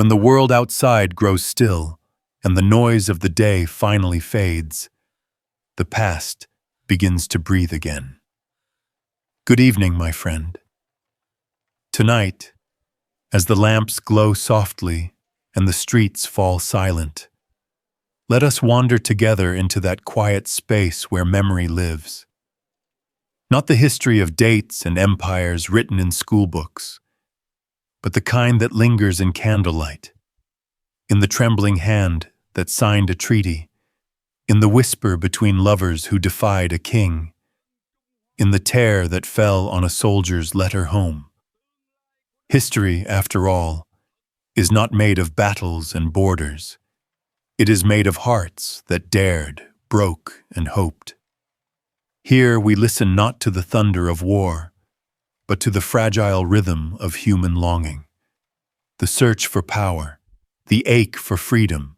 When the world outside grows still and the noise of the day finally fades, the past begins to breathe again. Good evening, my friend. Tonight, as the lamps glow softly and the streets fall silent, let us wander together into that quiet space where memory lives. Not the history of dates and empires written in schoolbooks, but the kind that lingers in candlelight, in the trembling hand that signed a treaty, in the whisper between lovers who defied a king, in the tear that fell on a soldier's letter home. History, after all, is not made of battles and borders. It is made of hearts that dared, broke, and hoped. Here we listen not to the thunder of war, but to the fragile rhythm of human longing. The search for power, the ache for freedom,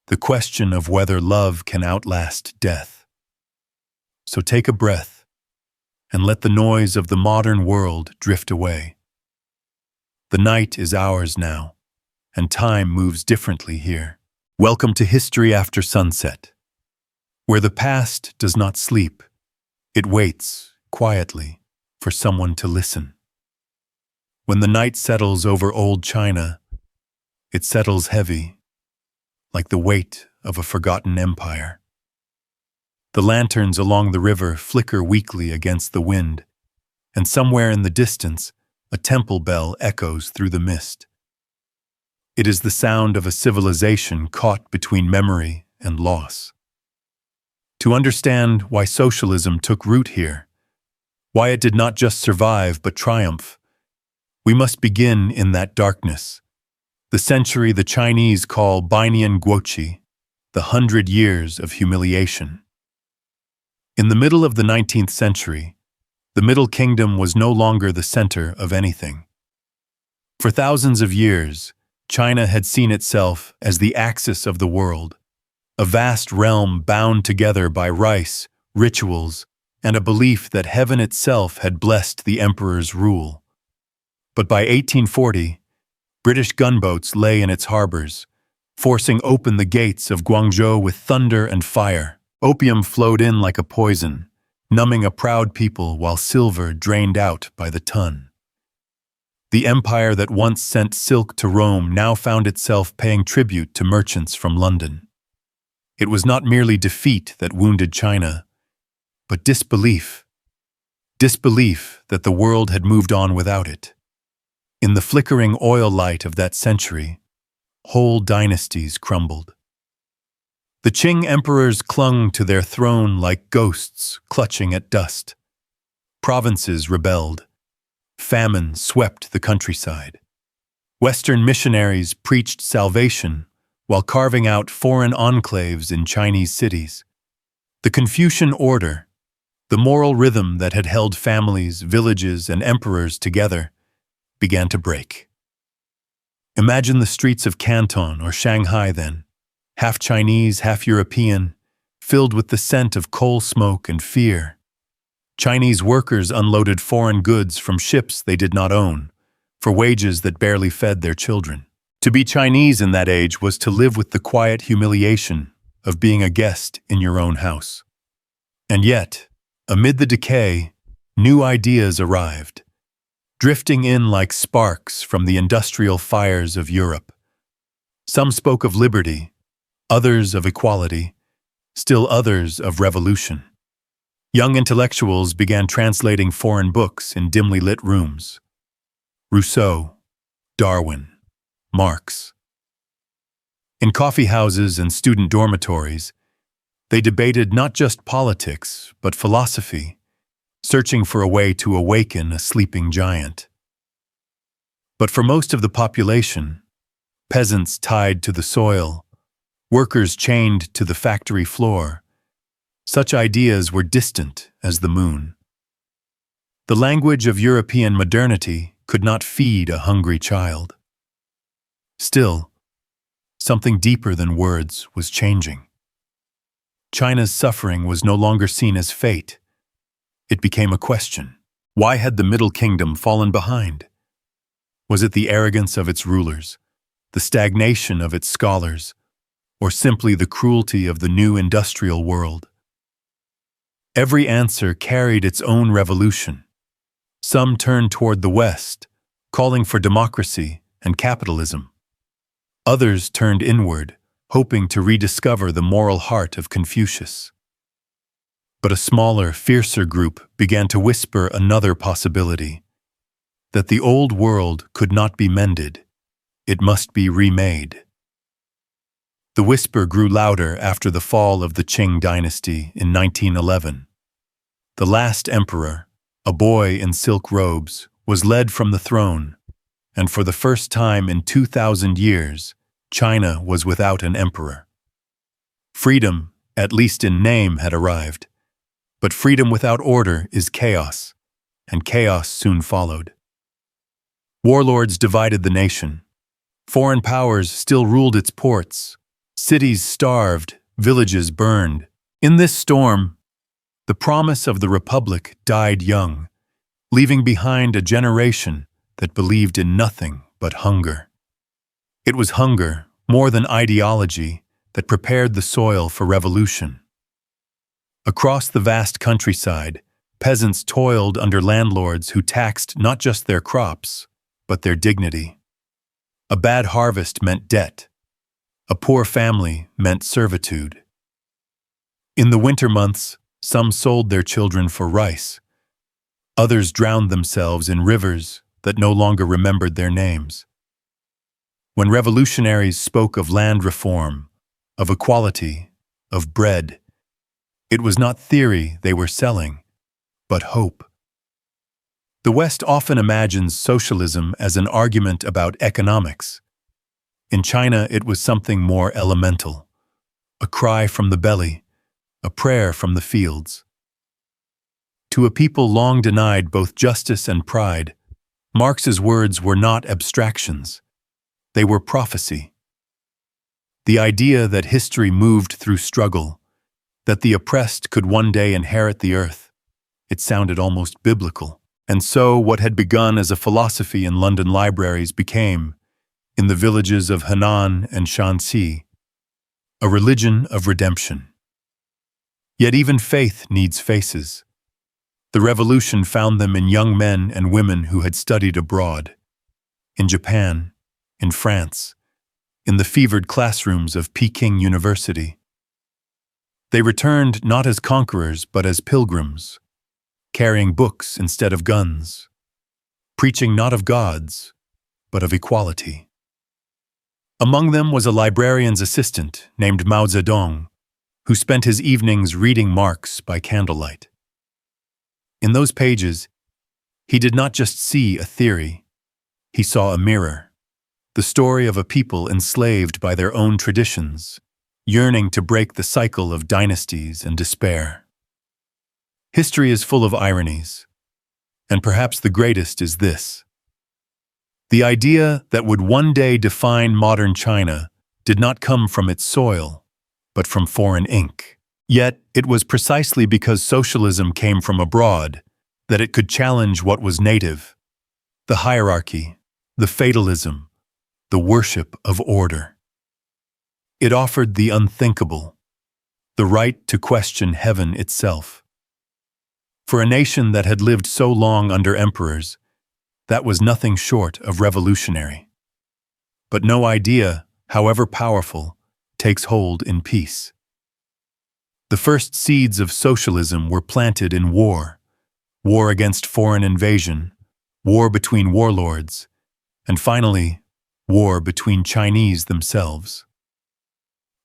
the question of whether love can outlast death. So take a breath and let the noise of the modern world drift away. The night is ours now, and time moves differently here. Welcome to History After Sunset, where the past does not sleep. It waits, quietly, for someone to listen. When the night settles over old China, it settles heavy, like the weight of a forgotten empire. The lanterns along the river flicker weakly against the wind, and somewhere in the distance, a temple bell echoes through the mist. It is the sound of a civilization caught between memory and loss. To understand why socialism took root here, why it did not just survive but triumph, we must begin in that darkness, the century the Chinese call Bainian Guoqi, the 100 years of humiliation. In the middle of the 19th century, the Middle Kingdom was no longer the center of anything. For thousands of years, China had seen itself as the axis of the world, a vast realm bound together by rice, rituals, and a belief that heaven itself had blessed the emperor's rule. But by 1840, British gunboats lay in its harbors, forcing open the gates of Guangzhou with thunder and fire. Opium flowed in like a poison, numbing a proud people while silver drained out by the ton. The empire that once sent silk to Rome now found itself paying tribute to merchants from London. It was not merely defeat that wounded China, but disbelief. Disbelief that the world had moved on without it. In the flickering oil light of that century, whole dynasties crumbled. The Qing emperors clung to their throne like ghosts clutching at dust. Provinces rebelled. Famine swept the countryside. Western missionaries preached salvation while carving out foreign enclaves in Chinese cities. The Confucian order, the moral rhythm that had held families, villages, and emperors together, began to break. Imagine the streets of Canton or Shanghai then, half Chinese, half European, filled with the scent of coal smoke and fear. Chinese workers unloaded foreign goods from ships they did not own, for wages that barely fed their children. To be Chinese in that age was to live with the quiet humiliation of being a guest in your own house. And yet, amid the decay, new ideas arrived, drifting in like sparks from the industrial fires of Europe. Some spoke of liberty, others of equality, still others of revolution. Young intellectuals began translating foreign books in dimly lit rooms. Rousseau, Darwin, Marx. In coffee houses and student dormitories, they debated not just politics, but philosophy, searching for a way to awaken a sleeping giant. But for most of the population, peasants tied to the soil, workers chained to the factory floor, such ideas were distant as the moon. The language of European modernity could not feed a hungry child. Still, something deeper than words was changing. China's suffering was no longer seen as fate. It became a question. Why had the Middle Kingdom fallen behind? Was it the arrogance of its rulers, the stagnation of its scholars, or simply the cruelty of the new industrial world. Every answer carried its own revolution. Some turned toward the West, calling for democracy and capitalism. Others turned inward, hoping to rediscover the moral heart of Confucius. But a smaller, fiercer group began to whisper another possibility, that the old world could not be mended, it must be remade. The whisper grew louder after the fall of the Qing dynasty in 1911. The last emperor, a boy in silk robes, was led from the throne, and for the first time in 2,000 years, China was without an emperor. Freedom, at least in name, had arrived. But freedom without order is chaos, and chaos soon followed. Warlords divided the nation. Foreign powers still ruled its ports. Cities starved, villages burned. In this storm, the promise of the Republic died young, leaving behind a generation that believed in nothing but hunger. It was hunger, more than ideology, that prepared the soil for revolution. Across the vast countryside, peasants toiled under landlords who taxed not just their crops, but their dignity. A bad harvest meant debt. A poor family meant servitude. In the winter months, some sold their children for rice. Others drowned themselves in rivers that no longer remembered their names. When revolutionaries spoke of land reform, of equality, of bread, it was not theory they were selling, but hope. The West often imagines socialism as an argument about economics. In China, it was something more elemental, a cry from the belly, a prayer from the fields. To a people long denied both justice and pride, Marx's words were not abstractions. They were prophecy. The idea that history moved through struggle, that the oppressed could one day inherit the earth. It sounded almost biblical. And so what had begun as a philosophy in London libraries became, in the villages of Henan and Shanxi, a religion of redemption. Yet even faith needs faces. The revolution found them in young men and women who had studied abroad, in Japan, in France, in the fevered classrooms of Peking University. They returned not as conquerors but as pilgrims, carrying books instead of guns, preaching not of gods, but of equality. Among them was a librarian's assistant named Mao Zedong, who spent his evenings reading Marx by candlelight. In those pages, he did not just see a theory, he saw a mirror, the story of a people enslaved by their own traditions, yearning to break the cycle of dynasties and despair. History is full of ironies, and perhaps the greatest is this. The idea that would one day define modern China did not come from its soil, but from foreign ink. Yet, it was precisely because socialism came from abroad that it could challenge what was native, the hierarchy, the fatalism, the worship of order. It offered the unthinkable, the right to question heaven itself. For a nation that had lived so long under emperors, that was nothing short of revolutionary. But no idea, however powerful, takes hold in peace. The first seeds of socialism were planted in war, war against foreign invasion, war between warlords, and finally, war between Chinese themselves.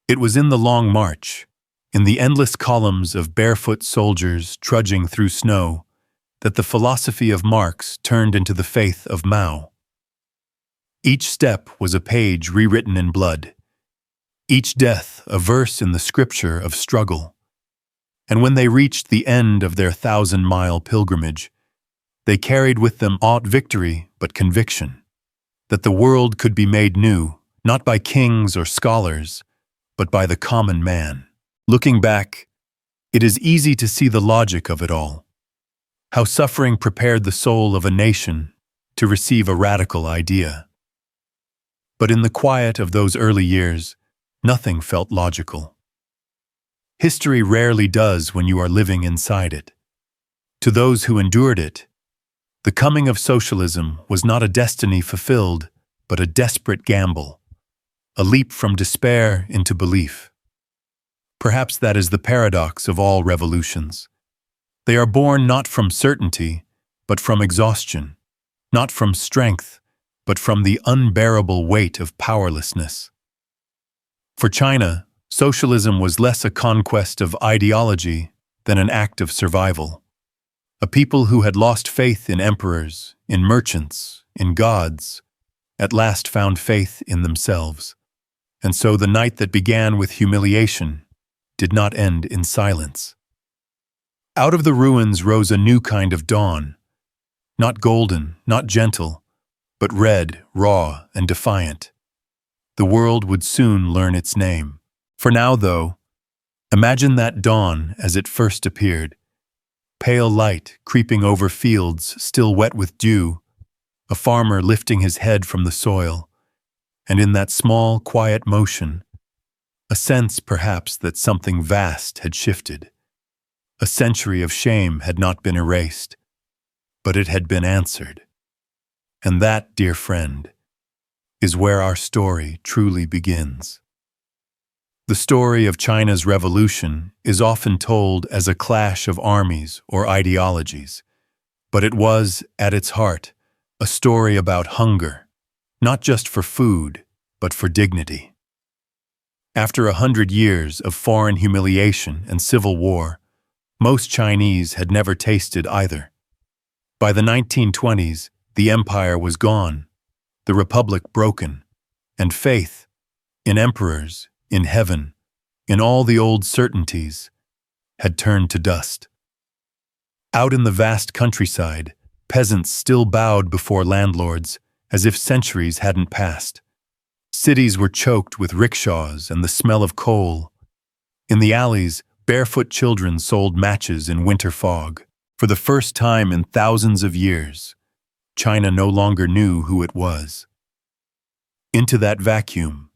It was in the Long March, in the endless columns of barefoot soldiers trudging through snow, that the philosophy of Marx turned into the faith of Mao. Each step was a page rewritten in blood, each death a verse in the scripture of struggle. And when they reached the end of their 1,000-mile pilgrimage, they carried with them not victory but conviction, that the world could be made new, not by kings or scholars, but by the common man. Looking back, it is easy to see the logic of it all, how suffering prepared the soul of a nation to receive a radical idea. But in the quiet of those early years, nothing felt logical. History rarely does when you are living inside it. To those who endured it, the coming of socialism was not a destiny fulfilled, but a desperate gamble, a leap from despair into belief. Perhaps that is the paradox of all revolutions. They are born not from certainty, but from exhaustion, not from strength, but from the unbearable weight of powerlessness. For China, socialism was less a conquest of ideology than an act of survival. A people who had lost faith in emperors, in merchants, in gods, at last found faith in themselves. And so the night that began with humiliation did not end in silence. Out of the ruins rose a new kind of dawn, not golden, not gentle, but red, raw, and defiant. The world would soon learn its name. For now, though, imagine that dawn as it first appeared. Pale light creeping over fields still wet with dew, a farmer lifting his head from the soil, and in that small, quiet motion, a sense perhaps that something vast had shifted. A century of shame had not been erased, but it had been answered. And that, dear friend, is where our story truly begins. The story of China's revolution is often told as a clash of armies or ideologies, but it was, at its heart, a story about hunger, not just for food, but for dignity. After 100 years of foreign humiliation and civil war, most Chinese had never tasted either. By the 1920s, the empire was gone, the republic broken, and faith in emperors, in heaven, in all the old certainties, had turned to dust. Out in the vast countryside, peasants still bowed before landlords as if centuries hadn't passed. Cities were choked with rickshaws and the smell of coal. In the alleys, barefoot children sold matches in winter fog. For the first time in thousands of years, China no longer knew who it was. Into that vacuum,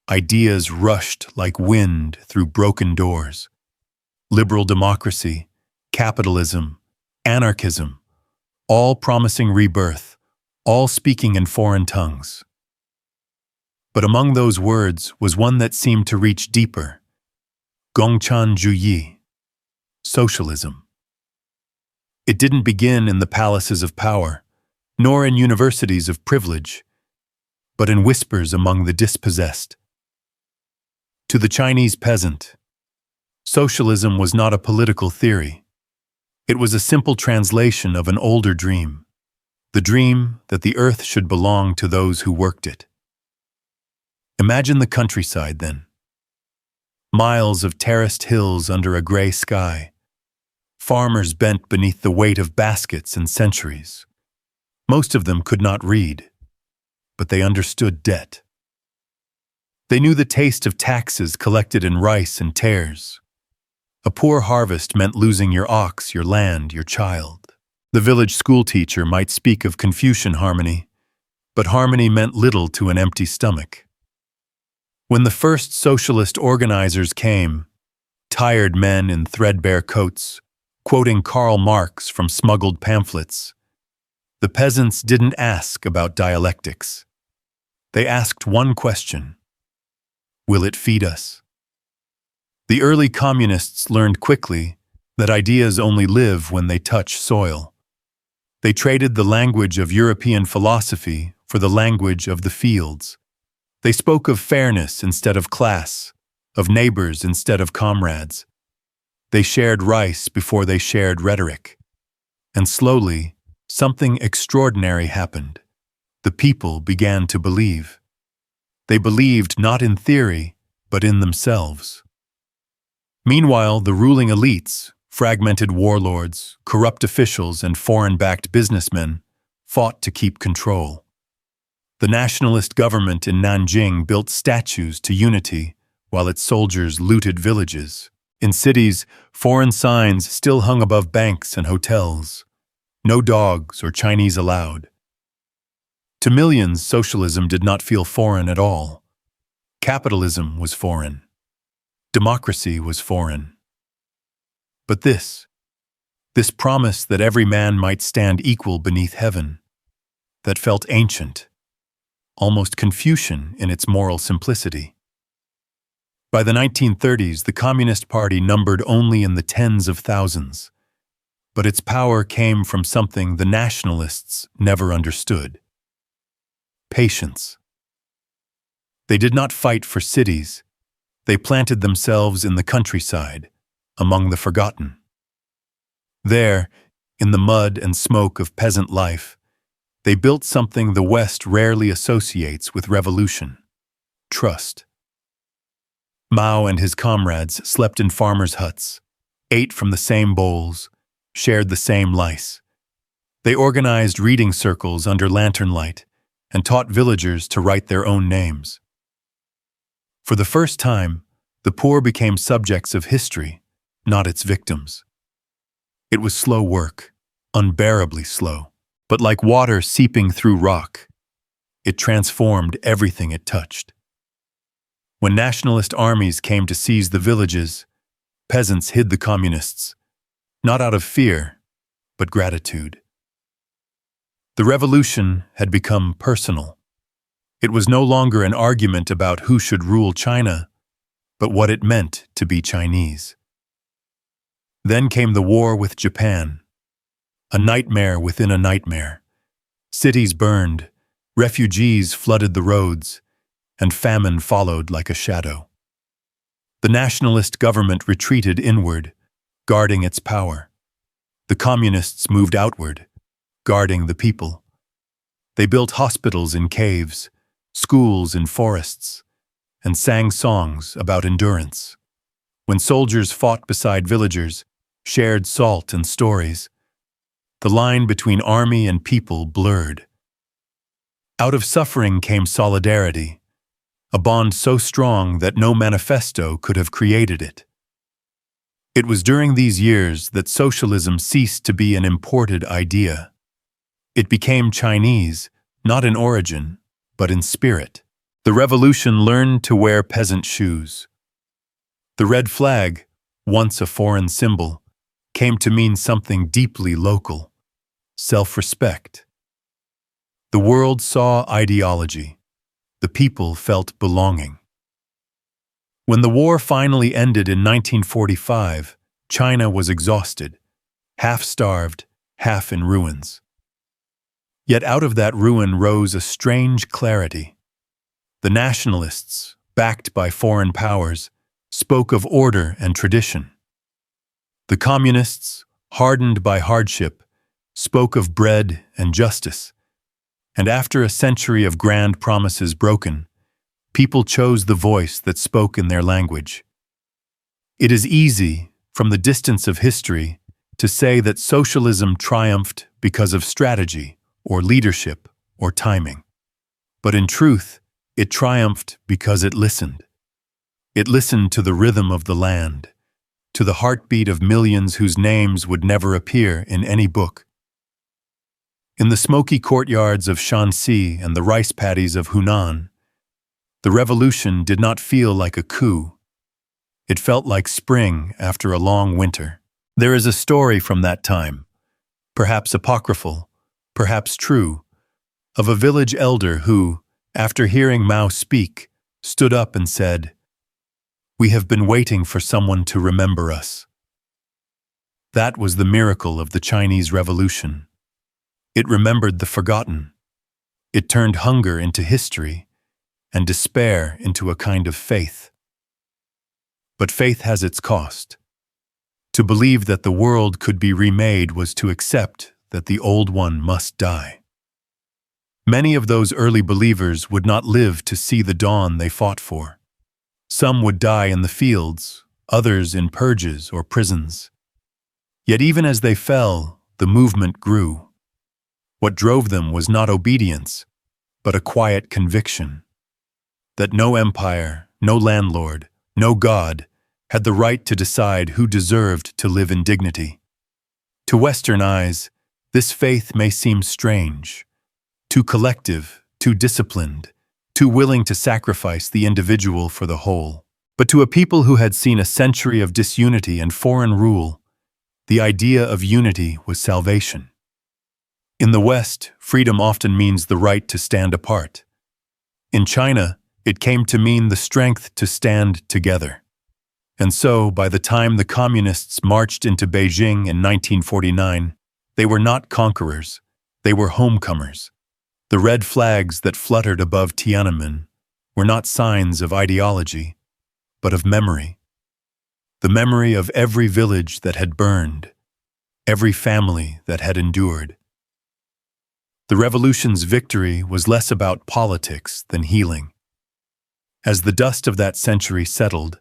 ideas rushed like wind through broken doors. Liberal democracy, capitalism, anarchism, all promising rebirth, all speaking in foreign tongues. But among those words was one that seemed to reach deeper. Gongchan Juyi, socialism. It didn't begin in the palaces of power, nor in universities of privilege, but in whispers among the dispossessed. To the Chinese peasant, socialism was not a political theory. It was a simple translation of an older dream, the dream that the earth should belong to those who worked it. Imagine the countryside then. Miles of terraced hills under a gray sky. Farmers bent beneath the weight of baskets and centuries. Most of them could not read, but they understood debt. They knew the taste of taxes collected in rice and tares. A poor harvest meant losing your ox, your land, your child. The village schoolteacher might speak of Confucian harmony, but harmony meant little to an empty stomach. When the first socialist organizers came, tired men in threadbare coats, quoting Karl Marx from smuggled pamphlets, the peasants didn't ask about dialectics. They asked one question: will it feed us? The early communists learned quickly that ideas only live when they touch soil. They traded the language of European philosophy for the language of the fields. They spoke of fairness instead of class, of neighbors instead of comrades. They shared rice before they shared rhetoric. And slowly, something extraordinary happened. The people began to believe. They believed not in theory, but in themselves. Meanwhile, the ruling elites, fragmented warlords, corrupt officials, and foreign-backed businessmen fought to keep control. The nationalist government in Nanjing built statues to unity while its soldiers looted villages. In cities, foreign signs still hung above banks and hotels. No dogs or Chinese allowed. To millions, socialism did not feel foreign at all. Capitalism was foreign. Democracy was foreign. But this promise that every man might stand equal beneath heaven, that felt ancient, almost Confucian in its moral simplicity. By the 1930s, the Communist Party numbered only in the tens of thousands, but its power came from something the nationalists never understood: patience. They did not fight for cities. They planted themselves in the countryside, among the forgotten. There, in the mud and smoke of peasant life, they built something the West rarely associates with revolution: trust. Mao and his comrades slept in farmers' huts, ate from the same bowls, shared the same lice. They organized reading circles under lantern light and taught villagers to write their own names. For the first time, the poor became subjects of history, not its victims. It was slow work, unbearably slow, but like water seeping through rock, it transformed everything it touched. When nationalist armies came to seize the villages, peasants hid the communists, not out of fear, but gratitude. The revolution had become personal. It was no longer an argument about who should rule China, but what it meant to be Chinese. Then came the war with Japan, a nightmare within a nightmare. Cities burned, refugees flooded the roads, and famine followed like a shadow. The nationalist government retreated inward, guarding its power. The communists moved outward, guarding the people. They built hospitals in caves, schools in forests, and sang songs about endurance. When soldiers fought beside villagers, shared salt and stories, the line between army and people blurred. Out of suffering came solidarity, a bond so strong that no manifesto could have created it. It was during these years that socialism ceased to be an imported idea. It became Chinese, not in origin, but in spirit. The revolution learned to wear peasant shoes. The red flag, once a foreign symbol, came to mean something deeply local: self-respect. The world saw ideology. The people felt belonging. When the war finally ended in 1945, China was exhausted, half-starved, half in ruins. Yet out of that ruin rose a strange clarity. The nationalists, backed by foreign powers, spoke of order and tradition. The communists, hardened by hardship, spoke of bread and justice. And after a century of grand promises broken, people chose the voice that spoke in their language. It is easy, from the distance of history, to say that socialism triumphed because of strategy, or leadership, or timing. But in truth, it triumphed because it listened. It listened to the rhythm of the land, to the heartbeat of millions whose names would never appear in any book. In the smoky courtyards of Shanxi and the rice paddies of Hunan, the revolution did not feel like a coup. It felt like spring after a long winter. There is a story from that time, perhaps apocryphal, perhaps true, of a village elder who, after hearing Mao speak, stood up and said, "We have been waiting for someone to remember us." That was the miracle of the Chinese Revolution. It remembered the forgotten. It turned hunger into history and despair into a kind of faith. But faith has its cost. To believe that the world could be remade was to accept that the old one must die. Many of those early believers would not live to see the dawn they fought for. Some would die in the fields, others in purges or prisons. Yet even as they fell, the movement grew. What drove them was not obedience, but a quiet conviction that no empire, no landlord, no God had the right to decide who deserved to live in dignity. To Western eyes, this faith may seem strange, too collective, too disciplined, too willing to sacrifice the individual for the whole. But to a people who had seen a century of disunity and foreign rule, the idea of unity was salvation. In the West, freedom often means the right to stand apart. In China, it came to mean the strength to stand together. And so, by the time the communists marched into Beijing in 1949, they were not conquerors, they were homecomers. The red flags that fluttered above Tiananmen were not signs of ideology, but of memory. The memory of every village that had burned, every family that had endured. The revolution's victory was less about politics than healing. As the dust of that century settled,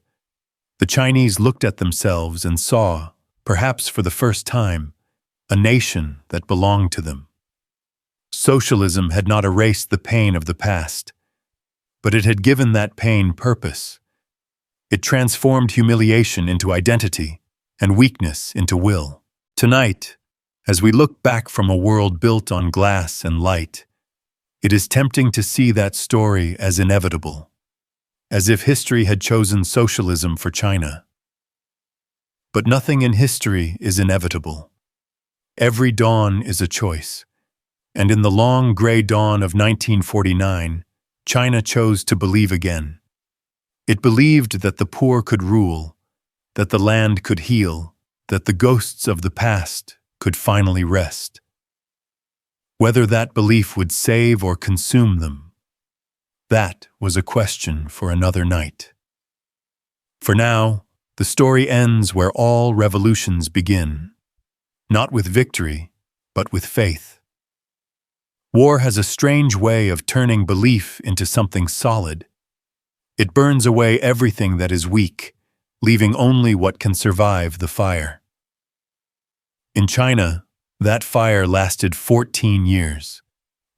the Chinese looked at themselves and saw, perhaps for the first time, a nation that belonged to them. Socialism had not erased the pain of the past, but it had given that pain purpose. It transformed humiliation into identity and weakness into will. Tonight, as we look back from a world built on glass and light, it is tempting to see that story as inevitable, as if history had chosen socialism for China. But nothing in history is inevitable. Every dawn is a choice, and in the long gray dawn of 1949, China chose to believe again. It believed that the poor could rule, that the land could heal, that the ghosts of the past could finally rest. Whether that belief would save or consume them, that was a question for another night. For now, the story ends where all revolutions begin, not with victory, but with faith. War has a strange way of turning belief into something solid. It burns away everything that is weak, leaving only what can survive the fire. In China, that fire lasted 14 years.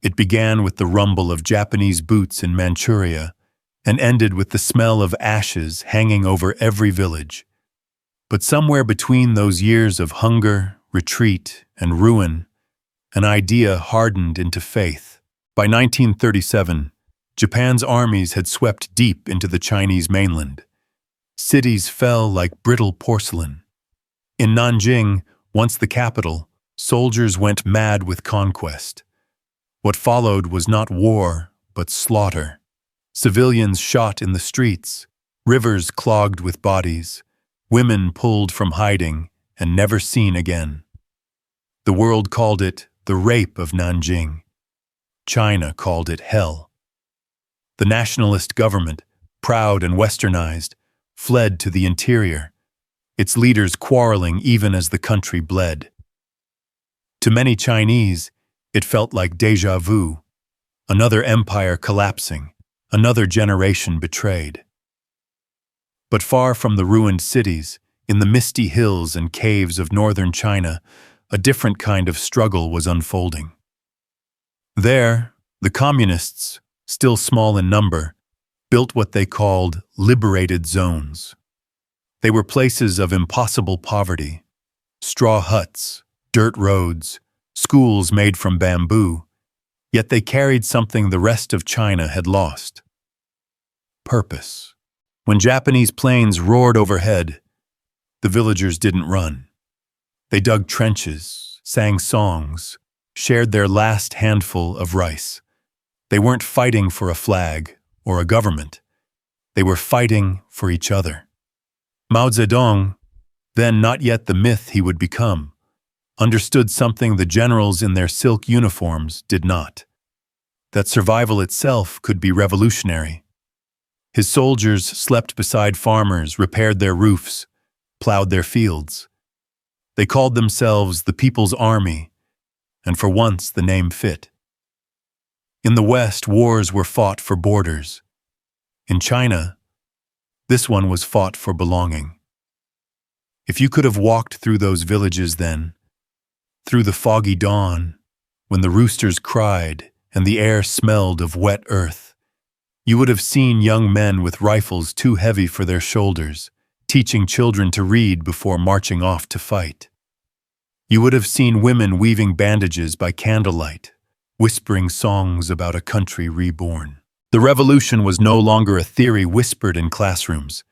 It began with the rumble of Japanese boots in Manchuria and ended with the smell of ashes hanging over every village. But somewhere between those years of hunger, retreat, and ruin, an idea hardened into faith. By 1937, Japan's armies had swept deep into the Chinese mainland. Cities fell like brittle porcelain. In Nanjing, once the capital, soldiers went mad with conquest. What followed was not war, but slaughter. Civilians shot in the streets, rivers clogged with bodies, women pulled from hiding and never seen again. The world called it the rape of Nanjing. China called it hell. The nationalist government, proud and westernized, fled to the interior, its leaders quarreling even as the country bled. To many Chinese, it felt like déjà vu, another empire collapsing, another generation betrayed. But far from the ruined cities, in the misty hills and caves of northern China, a different kind of struggle was unfolding. There, the communists, still small in number, built what they called liberated zones. They were places of impossible poverty, straw huts, dirt roads, schools made from bamboo, yet they carried something the rest of China had lost: purpose. When Japanese planes roared overhead, the villagers didn't run. They dug trenches, sang songs, shared their last handful of rice. They weren't fighting for a flag or a government. They were fighting for each other. Mao Zedong, then not yet the myth he would become, understood something the generals in their silk uniforms did not: that survival itself could be revolutionary. His soldiers slept beside farmers, repaired their roofs, plowed their fields. They called themselves the People's Army, and for once the name fit. In the West, wars were fought for borders. In China, this one was fought for belonging. If you could have walked through those villages then, through the foggy dawn, when the roosters cried and the air smelled of wet earth, you would have seen young men with rifles too heavy for their shoulders, teaching children to read before marching off to fight. You would have seen women weaving bandages by candlelight, whispering songs about a country reborn. The revolution was no longer a theory whispered in classrooms.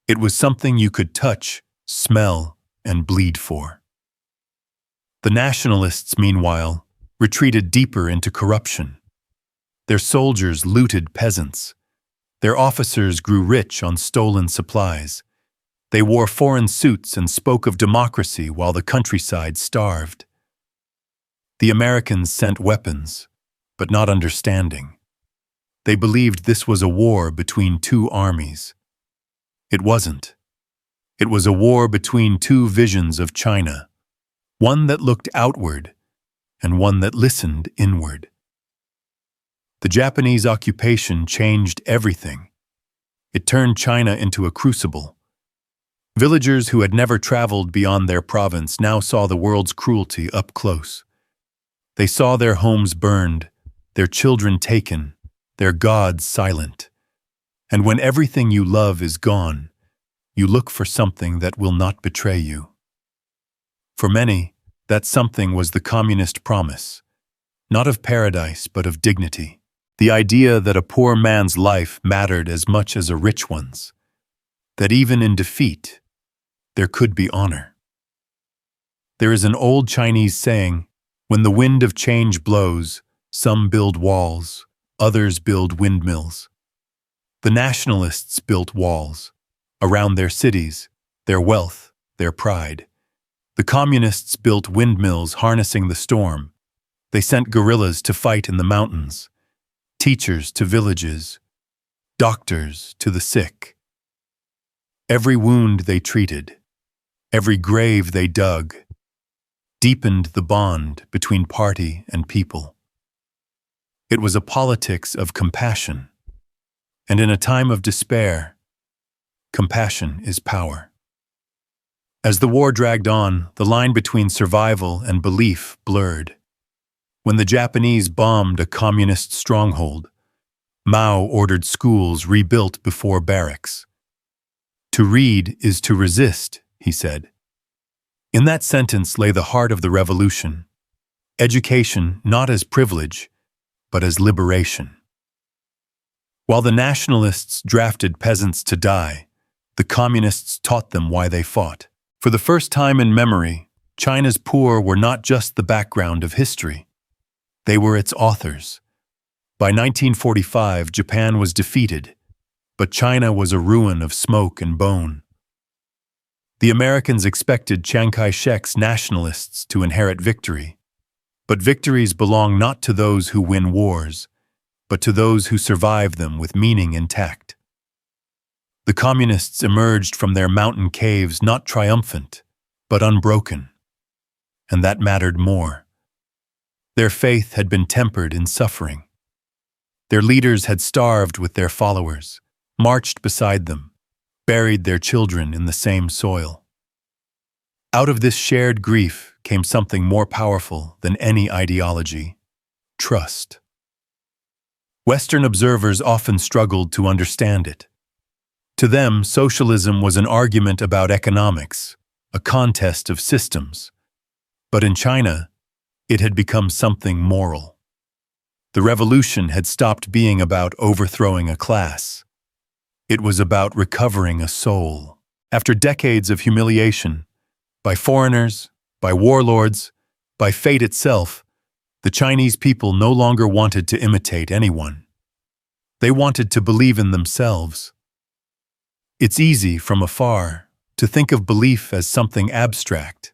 It was something you could touch, smell, and bleed for. The nationalists, meanwhile, retreated deeper into corruption. Their soldiers looted peasants. Their officers grew rich on stolen supplies. They wore foreign suits and spoke of democracy while the countryside starved. The Americans sent weapons, but not understanding. They believed this was a war between two armies. It wasn't. It was a war between two visions of China, one that looked outward and one that listened inward. The Japanese occupation changed everything. It turned China into a crucible. Villagers who had never traveled beyond their province now saw the world's cruelty up close. They saw their homes burned, their children taken, their gods silent. And when everything you love is gone, you look for something that will not betray you. For many, that something was the communist promise, not of paradise but of dignity. The idea that a poor man's life mattered as much as a rich one's, that even in defeat, there could be honor. There is an old Chinese saying, "When the wind of change blows, some build walls, others build windmills." The nationalists built walls around their cities, their wealth, their pride. The communists built windmills harnessing the storm. They sent guerrillas to fight in the mountains, teachers to villages, doctors to the sick. Every wound they treated, every grave they dug, deepened the bond between party and people. It was a politics of compassion, and in a time of despair, compassion is power. As the war dragged on, the line between survival and belief blurred. When the Japanese bombed a communist stronghold, Mao ordered schools rebuilt before barracks. "To read is to resist," he said. In that sentence lay the heart of the revolution. Education not as privilege, but as liberation. While the nationalists drafted peasants to die, the communists taught them why they fought. For the first time in memory, China's poor were not just the background of history. They were its authors. By 1945, Japan was defeated, but China was a ruin of smoke and bone. The Americans expected Chiang Kai-shek's nationalists to inherit victory, but victories belong not to those who win wars, but to those who survive them with meaning intact. The communists emerged from their mountain caves not triumphant, but unbroken, and that mattered more. Their faith had been tempered in suffering. Their leaders had starved with their followers, marched beside them, buried their children in the same soil. Out of this shared grief came something more powerful than any ideology: trust. Western observers often struggled to understand it. To them, socialism was an argument about economics, a contest of systems. But in China, it had become something moral. The revolution had stopped being about overthrowing a class. It was about recovering a soul. After decades of humiliation, by foreigners, by warlords, by fate itself, the Chinese people no longer wanted to imitate anyone. They wanted to believe in themselves. It's easy from afar to think of belief as something abstract,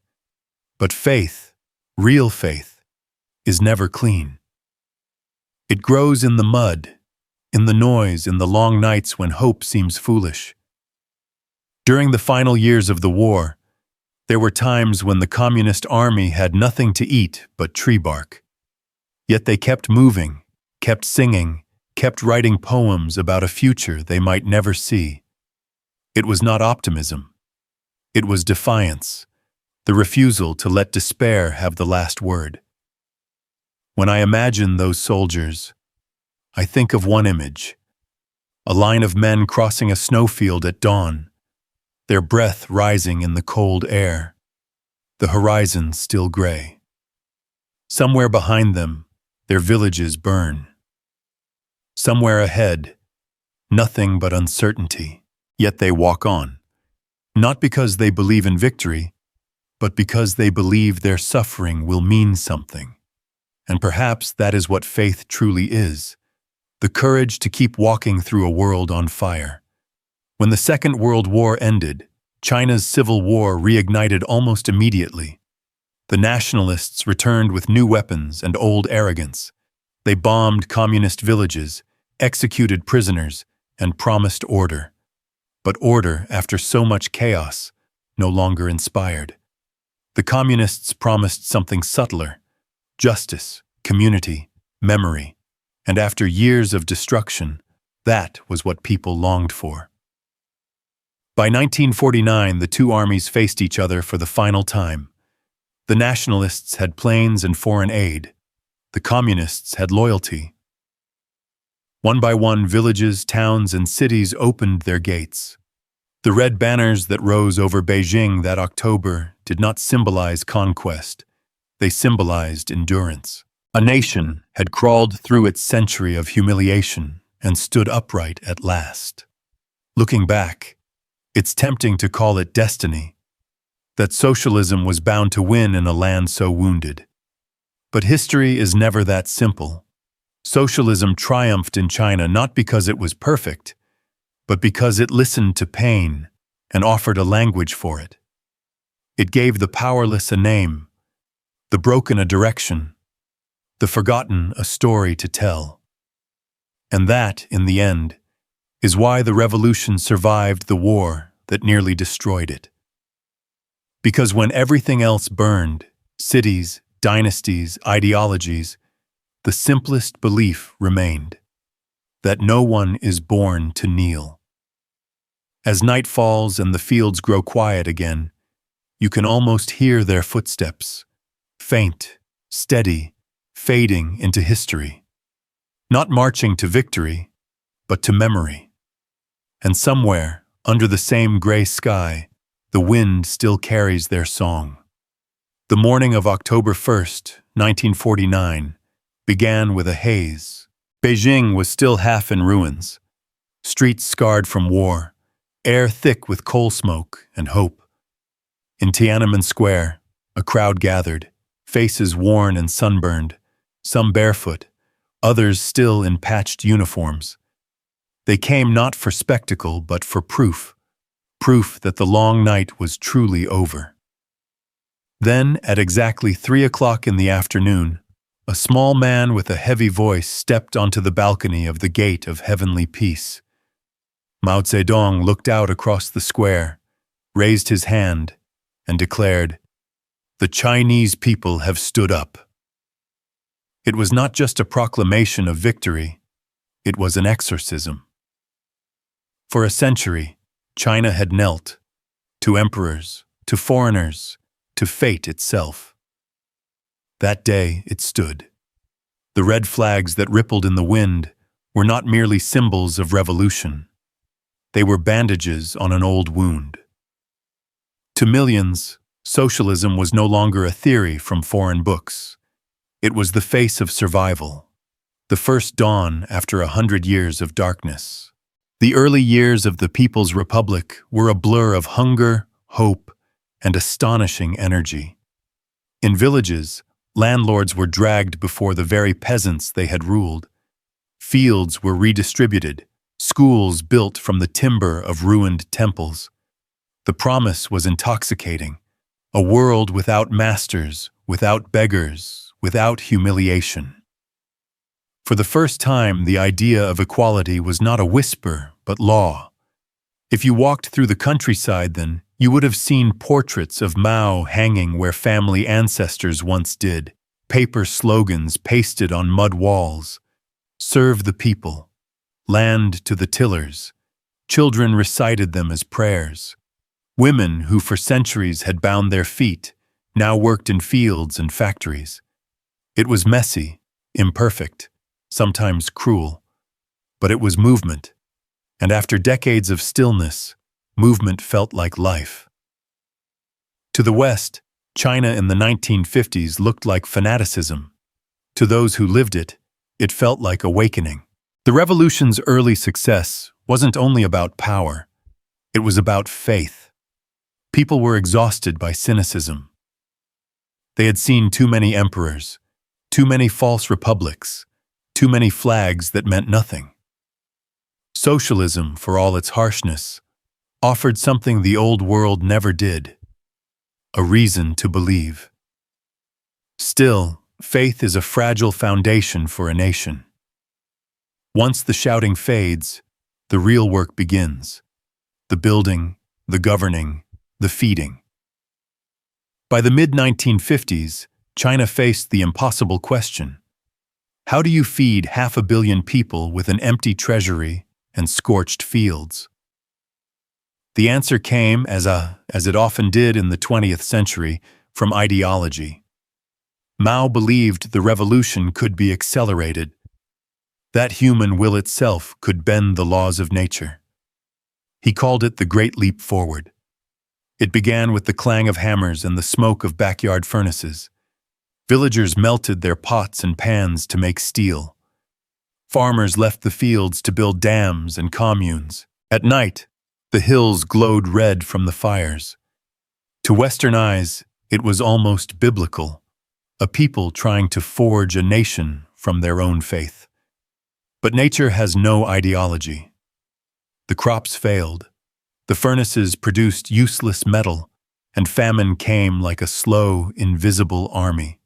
but faith, real faith, is never clean. It grows in the mud, in the noise, in the long nights when hope seems foolish. During the final years of the war, there were times when the communist army had nothing to eat but tree bark. Yet they kept moving, kept singing, kept writing poems about a future they might never see. It was not optimism. It was defiance, the refusal to let despair have the last word. When I imagine those soldiers, I think of one image: a line of men crossing a snowfield at dawn, their breath rising in the cold air, the horizon still gray. Somewhere behind them, Their villages burn. Somewhere ahead, nothing but uncertainty, yet they walk on. Not because they believe in victory, but because they believe their suffering will mean something. And perhaps that is what faith truly is, the courage to keep walking through a world on fire. When the Second World War ended, China's civil war reignited almost immediately. The nationalists returned with new weapons and old arrogance. They bombed communist villages, executed prisoners, and promised order. But order, after so much chaos, no longer inspired. The communists promised something subtler: justice, community, memory. And after years of destruction, that was what people longed for. By 1949, the two armies faced each other for the final time. The nationalists had planes and foreign aid. The communists had loyalty. One by one, villages, towns, and cities opened their gates. The red banners that rose over Beijing that October did not symbolize conquest. They symbolized endurance. A nation had crawled through its century of humiliation and stood upright at last. Looking back, it's tempting to call it destiny, that socialism was bound to win in a land so wounded. But history is never that simple. Socialism triumphed in China not because it was perfect, but because it listened to pain and offered a language for it. It gave the powerless a name, the broken a direction, the forgotten a story to tell. And that, in the end, is why the revolution survived the war that nearly destroyed it. Because when everything else burned, cities, dynasties, ideologies, the simplest belief remained: that no one is born to kneel. As night falls and the fields grow quiet again, you can almost hear their footsteps, faint, steady, fading into history. Not marching to victory, but to memory. And somewhere, under the same gray sky, the wind still carries their song. The morning of October 1st, 1949, began with a haze. Beijing was still half in ruins, streets scarred from war, air thick with coal smoke and hope. In Tiananmen Square, a crowd gathered, faces worn and sunburned, some barefoot, others still in patched uniforms. They came not for spectacle, but for proof that the long night was truly over. Then, at exactly 3 o'clock in the afternoon, a small man with a heavy voice stepped onto the balcony of the Gate of Heavenly Peace. Mao Zedong looked out across the square, raised his hand, and declared, "The Chinese people have stood up." It was not just a proclamation of victory, it was an exorcism. For a century, China had knelt, to emperors, to foreigners, to fate itself. That day it stood. The red flags that rippled in the wind were not merely symbols of revolution. They were bandages on an old wound. To millions, socialism was no longer a theory from foreign books. It was the face of survival, the first dawn after 100 years of darkness. The early years of the People's Republic were a blur of hunger, hope, and astonishing energy. In villages, landlords were dragged before the very peasants they had ruled. Fields were redistributed, schools built from the timber of ruined temples. The promise was intoxicating: a world without masters, without beggars, without humiliation. For the first time, the idea of equality was not a whisper, but law. If you walked through the countryside then, you would have seen portraits of Mao hanging where family ancestors once did, paper slogans pasted on mud walls: "Serve the people," "Land to the tillers." Children recited them as prayers. Women who for centuries had bound their feet now worked in fields and factories. It was messy, imperfect, sometimes cruel, but it was movement, and after decades of stillness, movement felt like life. To the West, China in the 1950s looked like fanaticism. To those who lived it, it felt like awakening. The revolution's early success wasn't only about power, it was about faith. People were exhausted by cynicism. They had seen too many emperors, too many false republics, too many flags that meant nothing. Socialism, for all its harshness, offered something the old world never did: a reason to believe. Still, faith is a fragile foundation for a nation. Once the shouting fades, the real work begins: the building, the governing, the feeding. By the mid-1950s, China faced the impossible question: how do you feed 500 million people with an empty treasury and scorched fields? The answer came, as it often did in the 20th century, from ideology. Mao believed the revolution could be accelerated, that human will itself could bend the laws of nature. He called it the Great Leap Forward. It began with the clang of hammers and the smoke of backyard furnaces. Villagers melted their pots and pans to make steel. Farmers left the fields to build dams and communes. At night, the hills glowed red from the fires. To Western eyes, it was almost biblical, a people trying to forge a nation from their own faith. But nature has no ideology. The crops failed, the furnaces produced useless metal, and famine came like a slow, invisible army.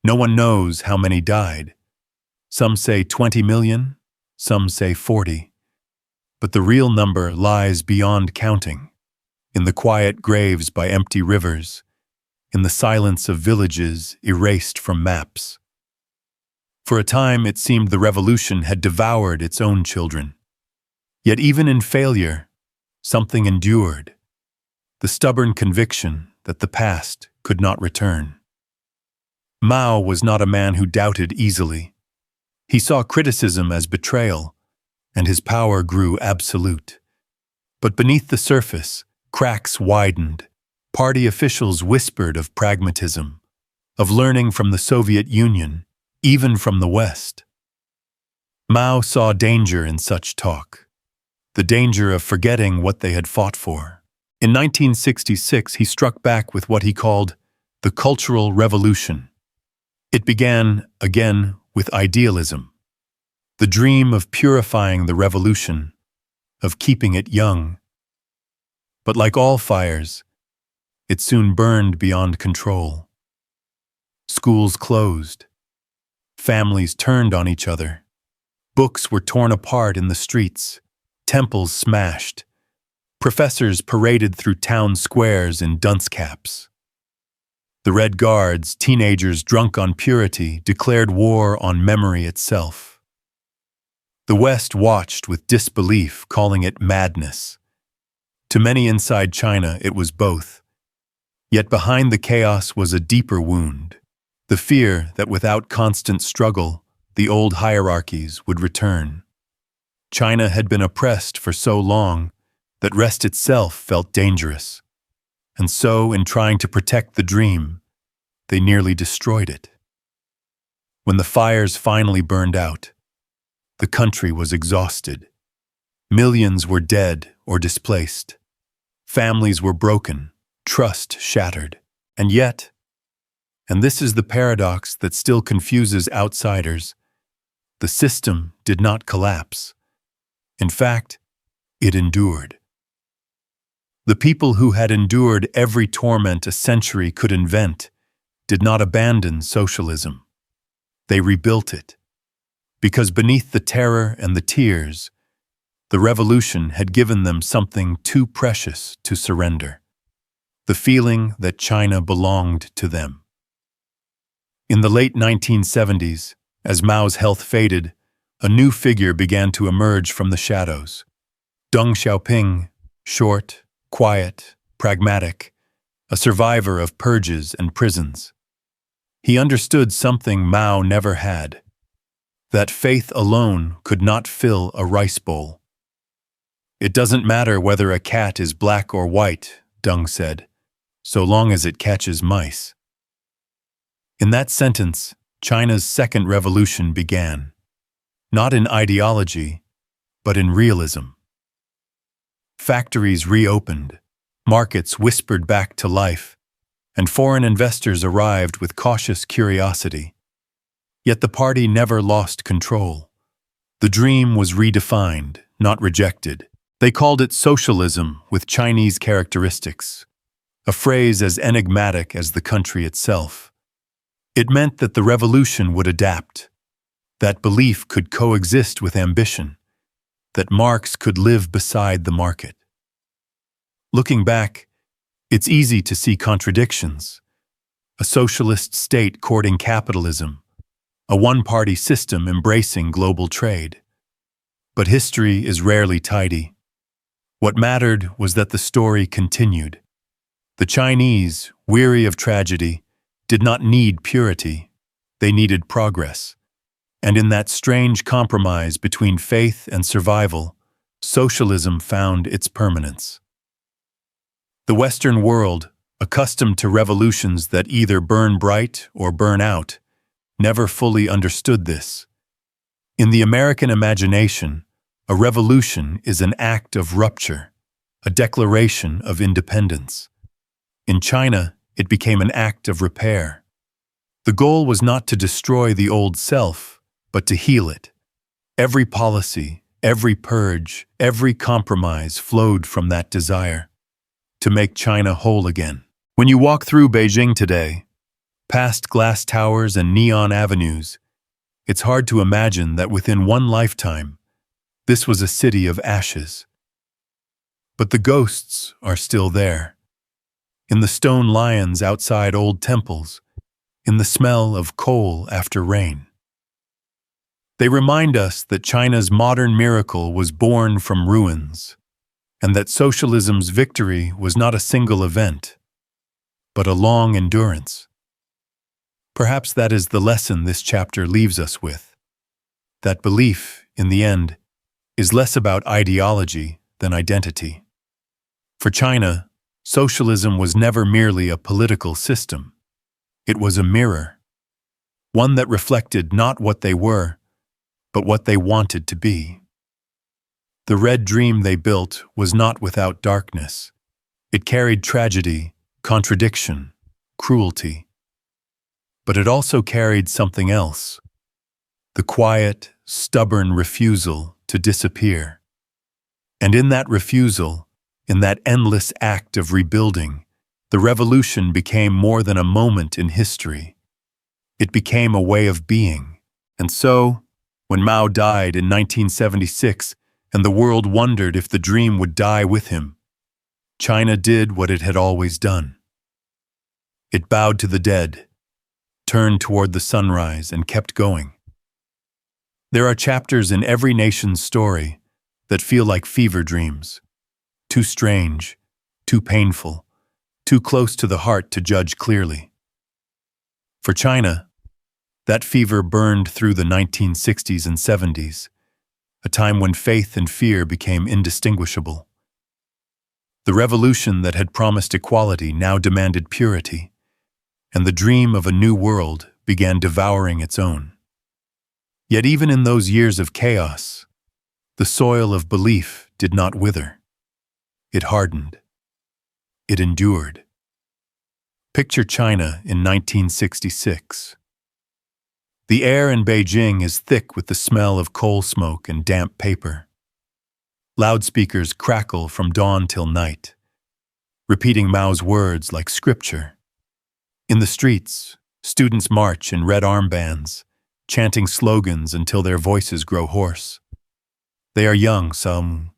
No one knows how many died. Some say 20 million, some say 40. But the real number lies beyond counting, in the quiet graves by empty rivers, in the silence of villages erased from maps. For a time, it seemed the revolution had devoured its own children. Yet even in failure, something endured: the stubborn conviction that the past could not return. Mao was not a man who doubted easily. He saw criticism as betrayal, and his power grew absolute. But beneath the surface, cracks widened. Party officials whispered of pragmatism, of learning from the Soviet Union, even from the West. Mao saw danger in such talk, the danger of forgetting what they had fought for. In 1966, he struck back with what he called the Cultural Revolution. It began, again, with idealism, the dream of purifying the revolution, of keeping it young. But like all fires, it soon burned beyond control. Schools closed. Families turned on each other. Books were torn apart in the streets. Temples smashed. Professors paraded through town squares in dunce caps. The Red Guards, teenagers drunk on purity, declared war on memory itself. The West watched with disbelief, calling it madness. To many inside China, it was both. Yet behind the chaos was a deeper wound, the fear that without constant struggle, the old hierarchies would return. China had been oppressed for so long that rest itself felt dangerous. And so, in trying to protect the dream, they nearly destroyed it. When the fires finally burned out, the country was exhausted. Millions were dead or displaced. Families were broken, trust shattered. And yet, and this is the paradox that still confuses outsiders, the system did not collapse. In fact, it endured. The people who had endured every torment a century could invent did not abandon socialism. They rebuilt it. Because beneath the terror and the tears, the revolution had given them something too precious to surrender: the feeling that China belonged to them. In the late 1970s, as Mao's health faded, a new figure began to emerge from the shadows. Deng Xiaoping, short, quiet, pragmatic, a survivor of purges and prisons. He understood something Mao never had: that faith alone could not fill a rice bowl. "It doesn't matter whether a cat is black or white," Deng said, "so long as it catches mice." In that sentence, China's second revolution began, not in ideology, but in realism. Factories reopened, markets whispered back to life, and foreign investors arrived with cautious curiosity. Yet the party never lost control. The dream was redefined, not rejected. They called it socialism with Chinese characteristics, a phrase as enigmatic as the country itself. It meant that the revolution would adapt, that belief could coexist with ambition, that Marx could live beside the market. Looking back, it's easy to see contradictions. A socialist state courting capitalism, a one-party system embracing global trade. But history is rarely tidy. What mattered was that the story continued. The Chinese, weary of tragedy, did not need purity. They needed progress. And in that strange compromise between faith and survival, socialism found its permanence. The Western world, accustomed to revolutions that either burn bright or burn out, never fully understood this. In the American imagination, a revolution is an act of rupture, a declaration of independence. In China, it became an act of repair. The goal was not to destroy the old self, but to heal it. Every policy, every purge, every compromise flowed from that desire to make China whole again. When you walk through Beijing today, past glass towers and neon avenues, it's hard to imagine that within one lifetime, this was a city of ashes. But the ghosts are still there. In the stone lions outside old temples, in the smell of coal after rain. They remind us that China's modern miracle was born from ruins, and that socialism's victory was not a single event, but a long endurance. Perhaps that is the lesson this chapter leaves us with, that belief, in the end, is less about ideology than identity. For China, socialism was never merely a political system. It was a mirror, one that reflected not what they were, but what they wanted to be. The red dream they built was not without darkness. It carried tragedy, contradiction, cruelty. But it also carried something else, the quiet, stubborn refusal to disappear. And in that refusal, in that endless act of rebuilding, the revolution became more than a moment in history. It became a way of being. And so, when Mao died in 1976, and the world wondered if the dream would die with him, China did what it had always done. It bowed to the dead, turned toward the sunrise, and kept going. There are chapters in every nation's story that feel like fever dreams, too strange, too painful, too close to the heart to judge clearly. For China, that fever burned through the 1960s and 70s, a time when faith and fear became indistinguishable. The revolution that had promised equality now demanded purity, and the dream of a new world began devouring its own. Yet even in those years of chaos, the soil of belief did not wither. It hardened. It endured. Picture China in 1966. The air in Beijing is thick with the smell of coal smoke and damp paper. Loudspeakers crackle from dawn till night, repeating Mao's words like scripture. In the streets, students march in red armbands, chanting slogans until their voices grow hoarse. They are young, some,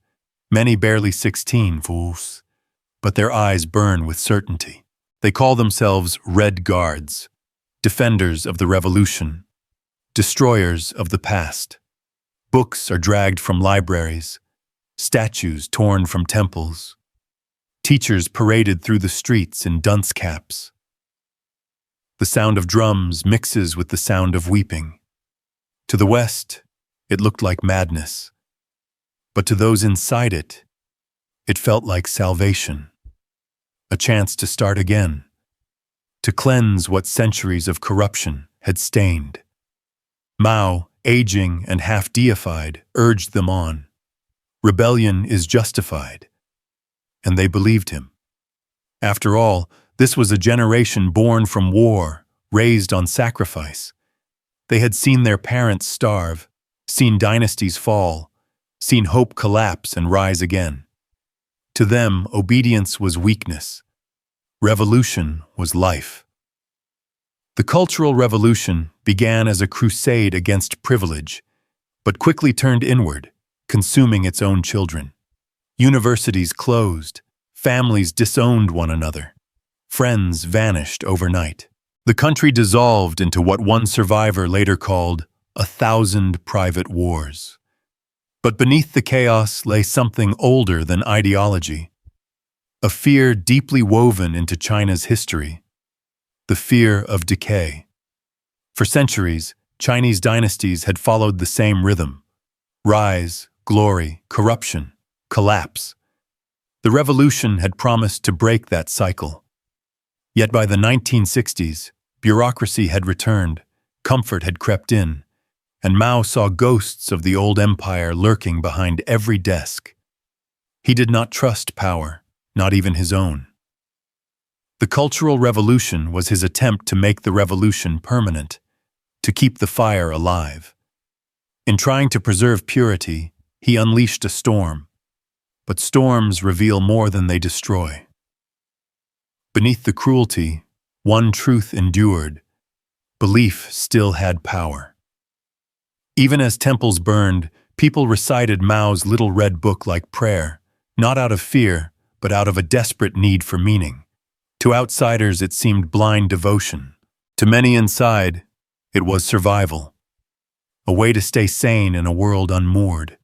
many barely 16, fools, but their eyes burn with certainty. They call themselves Red Guards, defenders of the revolution, destroyers of the past. Books are dragged from libraries, statues torn from temples, teachers paraded through the streets in dunce caps. The sound of drums mixes with the sound of weeping. To the west, it looked like madness, but to those inside it felt like salvation, a chance to start again, to cleanse what centuries of corruption had stained. Mao, aging and half-deified, urged them on. Rebellion is justified. And they believed him. After all, this was a generation born from war, raised on sacrifice. They had seen their parents starve, seen dynasties fall, seen hope collapse and rise again. To them, obedience was weakness. Revolution was life. The Cultural Revolution began as a crusade against privilege, but quickly turned inward, consuming its own children. Universities closed, families disowned one another, friends vanished overnight. The country dissolved into what one survivor later called 1,000 private wars. But beneath the chaos lay something older than ideology, a fear deeply woven into China's history, the fear of decay. For centuries, Chinese dynasties had followed the same rhythm: rise, glory, corruption, collapse. The revolution had promised to break that cycle. Yet by the 1960s, bureaucracy had returned, comfort had crept in, and Mao saw ghosts of the old empire lurking behind every desk. He did not trust power, not even his own. The Cultural Revolution was his attempt to make the revolution permanent, to keep the fire alive. In trying to preserve purity, he unleashed a storm. But storms reveal more than they destroy. Beneath the cruelty, one truth endured: belief still had power. Even as temples burned, people recited Mao's little red book like prayer, not out of fear, but out of a desperate need for meaning. To outsiders, it seemed blind devotion. To many inside, it was survival, a way to stay sane in a world unmoored.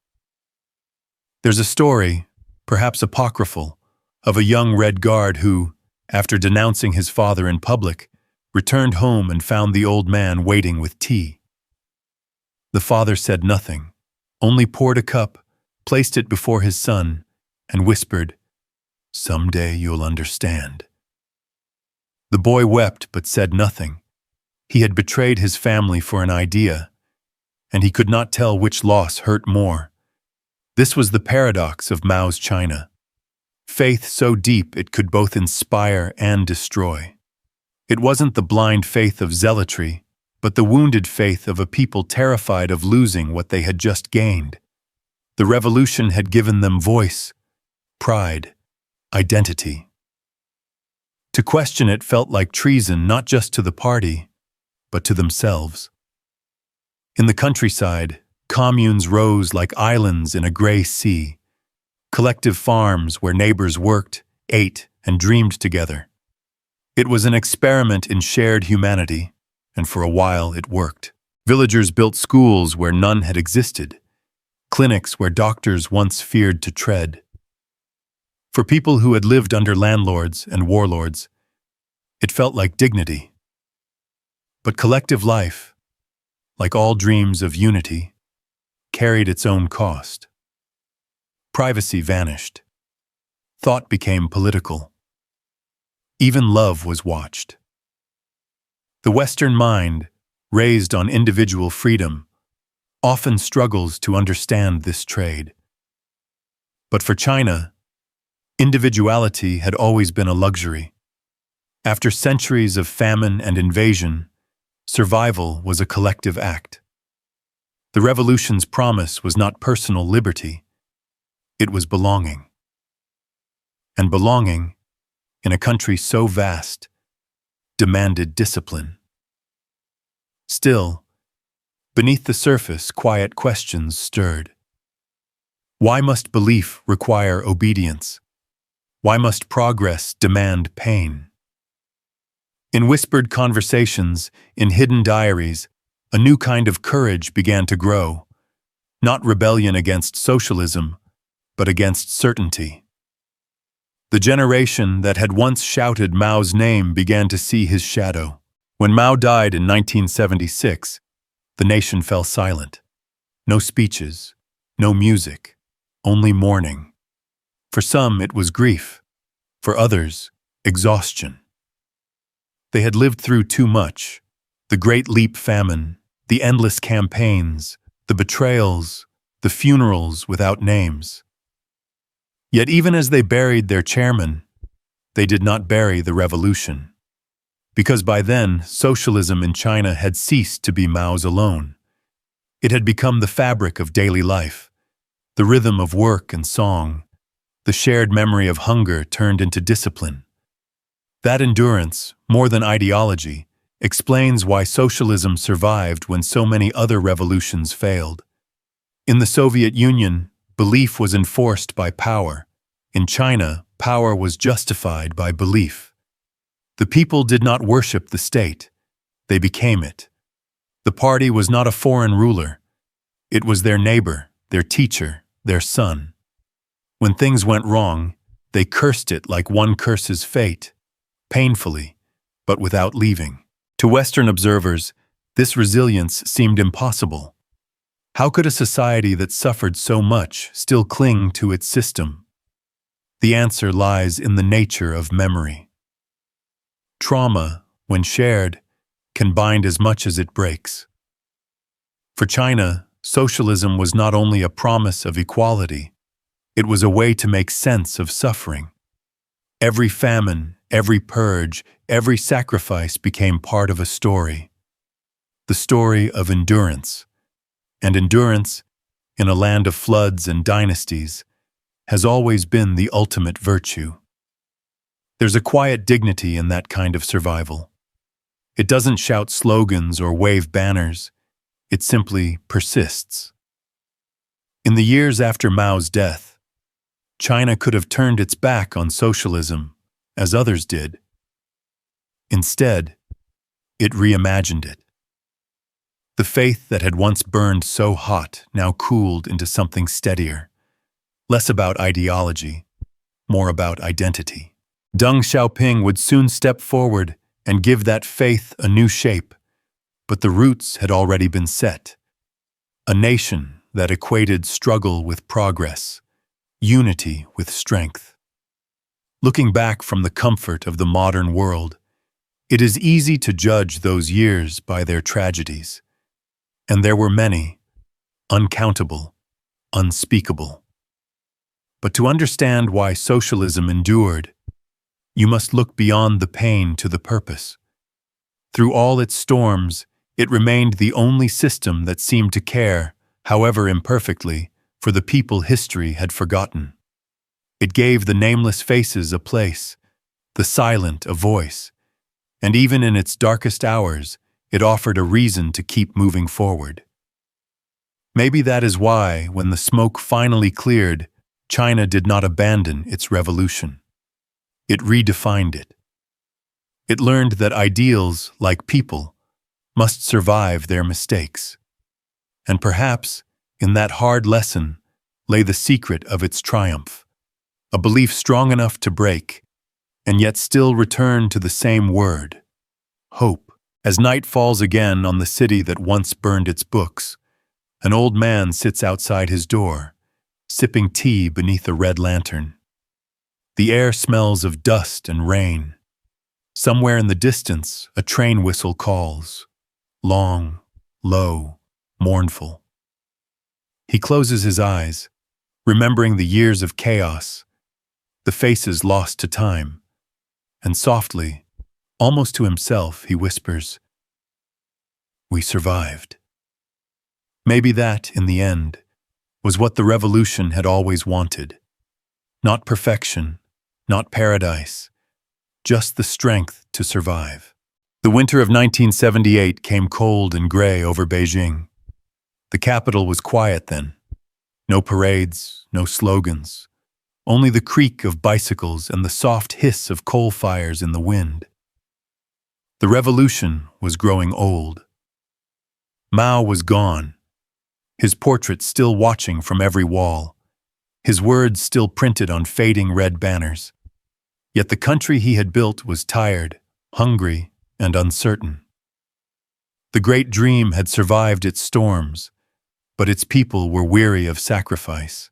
There's a story, perhaps apocryphal, of a young Red Guard who, after denouncing his father in public, returned home and found the old man waiting with tea. The father said nothing, only poured a cup, placed it before his son, and whispered, "Someday you'll understand." The boy wept but said nothing. He had betrayed his family for an idea, and he could not tell which loss hurt more. This was the paradox of Mao's China. Faith so deep it could both inspire and destroy. It wasn't the blind faith of zealotry, but the wounded faith of a people terrified of losing what they had just gained. The revolution had given them voice, pride, identity. To question it felt like treason not just to the party, but to themselves. In the countryside, communes rose like islands in a gray sea, collective farms where neighbors worked, ate, and dreamed together. It was an experiment in shared humanity, and for a while it worked. Villagers built schools where none had existed, clinics where doctors once feared to tread. For people who had lived under landlords and warlords, it felt like dignity. But collective life, like all dreams of unity, carried its own cost. Privacy vanished. Thought became political. Even love was watched. The Western mind, raised on individual freedom, often struggles to understand this trade. But for China, individuality had always been a luxury. After centuries of famine and invasion, survival was a collective act. The revolution's promise was not personal liberty, it was belonging. And belonging, in a country so vast, demanded discipline. Still, beneath the surface, quiet questions stirred. Why must belief require obedience? Why must progress demand pain? In whispered conversations, in hidden diaries, a new kind of courage began to grow, not rebellion against socialism, but against certainty. The generation that had once shouted Mao's name began to see his shadow. When Mao died in 1976, the nation fell silent. No speeches, no music, only mourning. For some, it was grief. For others, exhaustion. They had lived through too much, The Great Leap famine, the endless campaigns, the betrayals, the funerals without names. Yet even as they buried their chairman, they did not bury the revolution. Because by then, socialism in China had ceased to be Mao's alone. It had become the fabric of daily life, the rhythm of work and song, the shared memory of hunger turned into discipline. That endurance, more than ideology, explains why socialism survived when so many other revolutions failed. In the Soviet Union, belief was enforced by power. In China, power was justified by belief. The people did not worship the state. They became it. The party was not a foreign ruler. It was their neighbor, their teacher, their son. When things went wrong, they cursed it like one curses fate, painfully, but without leaving. To Western observers, this resilience seemed impossible. How could a society that suffered so much still cling to its system? The answer lies in the nature of memory. Trauma, when shared, can bind as much as it breaks. For China, socialism was not only a promise of equality, it was a way to make sense of suffering. Every famine, every purge, every sacrifice became part of a story. The story of endurance. And endurance, in a land of floods and dynasties, has always been the ultimate virtue. There's a quiet dignity in that kind of survival. It doesn't shout slogans or wave banners. It simply persists. In the years after Mao's death, China could have turned its back on socialism, as others did. Instead, it reimagined it. The faith that had once burned so hot now cooled into something steadier, less about ideology, more about identity. Deng Xiaoping would soon step forward and give that faith a new shape, but the roots had already been set. A nation that equated struggle with progress, unity with strength. Looking back from the comfort of the modern world, it is easy to judge those years by their tragedies. And there were many, uncountable, unspeakable. But to understand why socialism endured, you must look beyond the pain to the purpose. Through all its storms, it remained the only system that seemed to care, however imperfectly, for the people history had forgotten. It gave the nameless faces a place, the silent a voice, and even in its darkest hours, it offered a reason to keep moving forward. Maybe that is why, when the smoke finally cleared, China did not abandon its revolution. It redefined it. It learned that ideals, like people, must survive their mistakes. And perhaps, in that hard lesson, lay the secret of its triumph, a belief strong enough to break, and yet still return to the same word, hope. As night falls again on the city that once burned its books, an old man sits outside his door, sipping tea beneath a red lantern. The air smells of dust and rain. Somewhere in the distance, a train whistle calls, long, low, mournful. He closes his eyes, remembering the years of chaos, the faces lost to time, and softly, almost to himself, he whispers, "We survived." Maybe that, in the end, was what the revolution had always wanted. Not perfection, not paradise, just the strength to survive. The winter of 1978 came cold and gray over Beijing. The capital was quiet then. No parades, no slogans, only the creak of bicycles and the soft hiss of coal fires in the wind. The revolution was growing old. Mao was gone, his portrait still watching from every wall, his words still printed on fading red banners. Yet the country he had built was tired, hungry, and uncertain. The great dream had survived its storms, but its people were weary of sacrifice.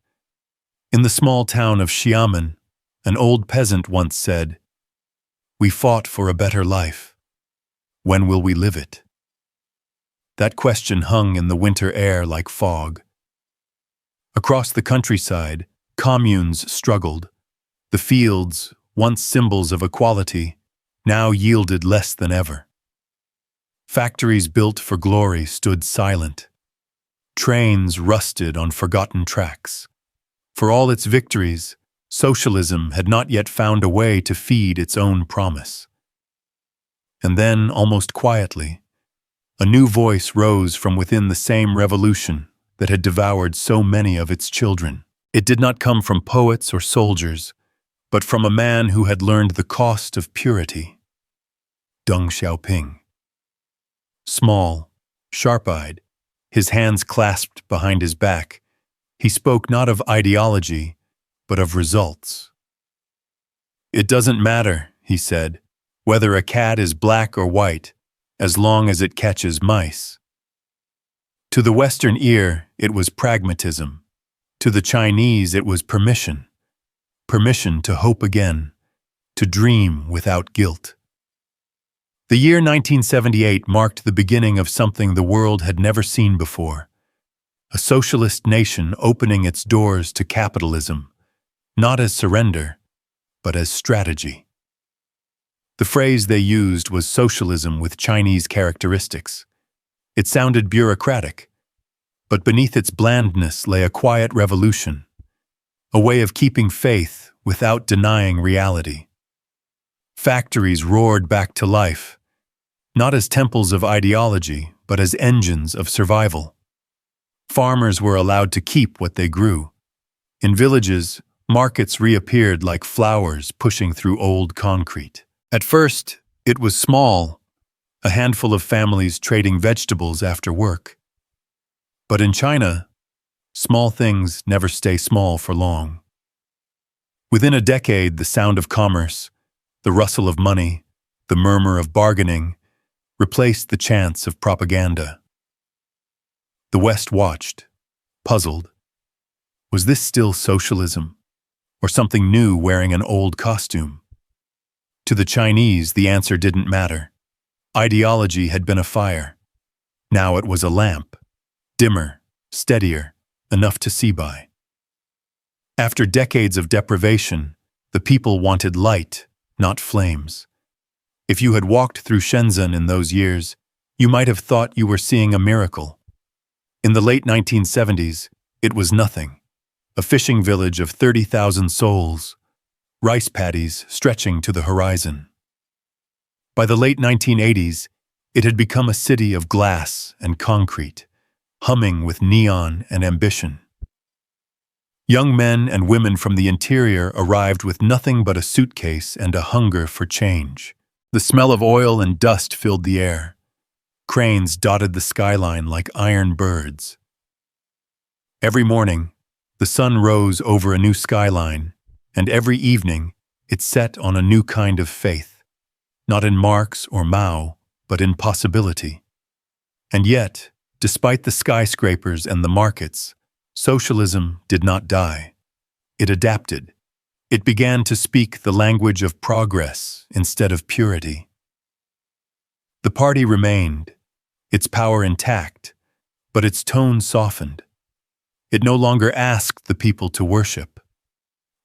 In the small town of Xiamen, an old peasant once said, "We fought for a better life. When will we live it?" That question hung in the winter air like fog. Across the countryside, communes struggled. The fields, once symbols of equality, now yielded less than ever. Factories built for glory stood silent. Trains rusted on forgotten tracks. For all its victories, socialism had not yet found a way to feed its own promise. And then, almost quietly, a new voice rose from within the same revolution that had devoured so many of its children. It did not come from poets or soldiers, but from a man who had learned the cost of purity. Deng Xiaoping. Small, sharp-eyed, his hands clasped behind his back, he spoke not of ideology, but of results. "It doesn't matter," he said, "whether a cat is black or white, as long as it catches mice." To the Western ear, it was pragmatism. To the Chinese, it was permission. Permission to hope again, to dream without guilt. The year 1978 marked the beginning of something the world had never seen before. A socialist nation opening its doors to capitalism, not as surrender, but as strategy. The phrase they used was socialism with Chinese characteristics. It sounded bureaucratic, but beneath its blandness lay a quiet revolution, a way of keeping faith without denying reality. Factories roared back to life, not as temples of ideology, but as engines of survival. Farmers were allowed to keep what they grew. In villages, markets reappeared like flowers pushing through old concrete. At first, it was small, a handful of families trading vegetables after work. But in China, small things never stay small for long. Within a decade, the sound of commerce, the rustle of money, the murmur of bargaining, replaced the chants of propaganda. The West watched, puzzled. Was this still socialism, or something new wearing an old costume? To the Chinese, the answer didn't matter. Ideology had been a fire. Now it was a lamp, dimmer, steadier, enough to see by. After decades of deprivation, the people wanted light, not flames. If you had walked through Shenzhen in those years, you might have thought you were seeing a miracle. In the late 1970s, it was nothing. A fishing village of 30,000 souls, rice paddies stretching to the horizon. By the late 1980s, it had become a city of glass and concrete, humming with neon and ambition. Young men and women from the interior arrived with nothing but a suitcase and a hunger for change. The smell of oil and dust filled the air. Cranes dotted the skyline like iron birds. Every morning, the sun rose over a new skyline, and every evening, it set on a new kind of faith, not in Marx or Mao, but in possibility. And yet, despite the skyscrapers and the markets, socialism did not die. It adapted. It began to speak the language of progress instead of purity. The party remained, its power intact, but its tone softened. It no longer asked the people to worship,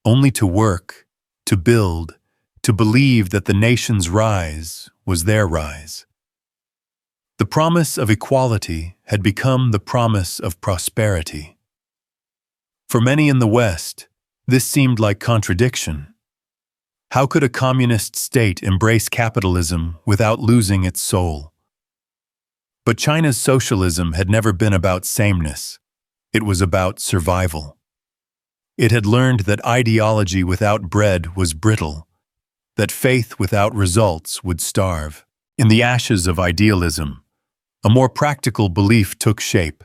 only to work, to build, to believe that the nation's rise was their rise. The promise of equality had become the promise of prosperity. For many in the West, this seemed like contradiction. How could a communist state embrace capitalism without losing its soul? But China's socialism had never been about sameness. It was about survival. It had learned that ideology without bread was brittle, that faith without results would starve. In the ashes of idealism, a more practical belief took shape,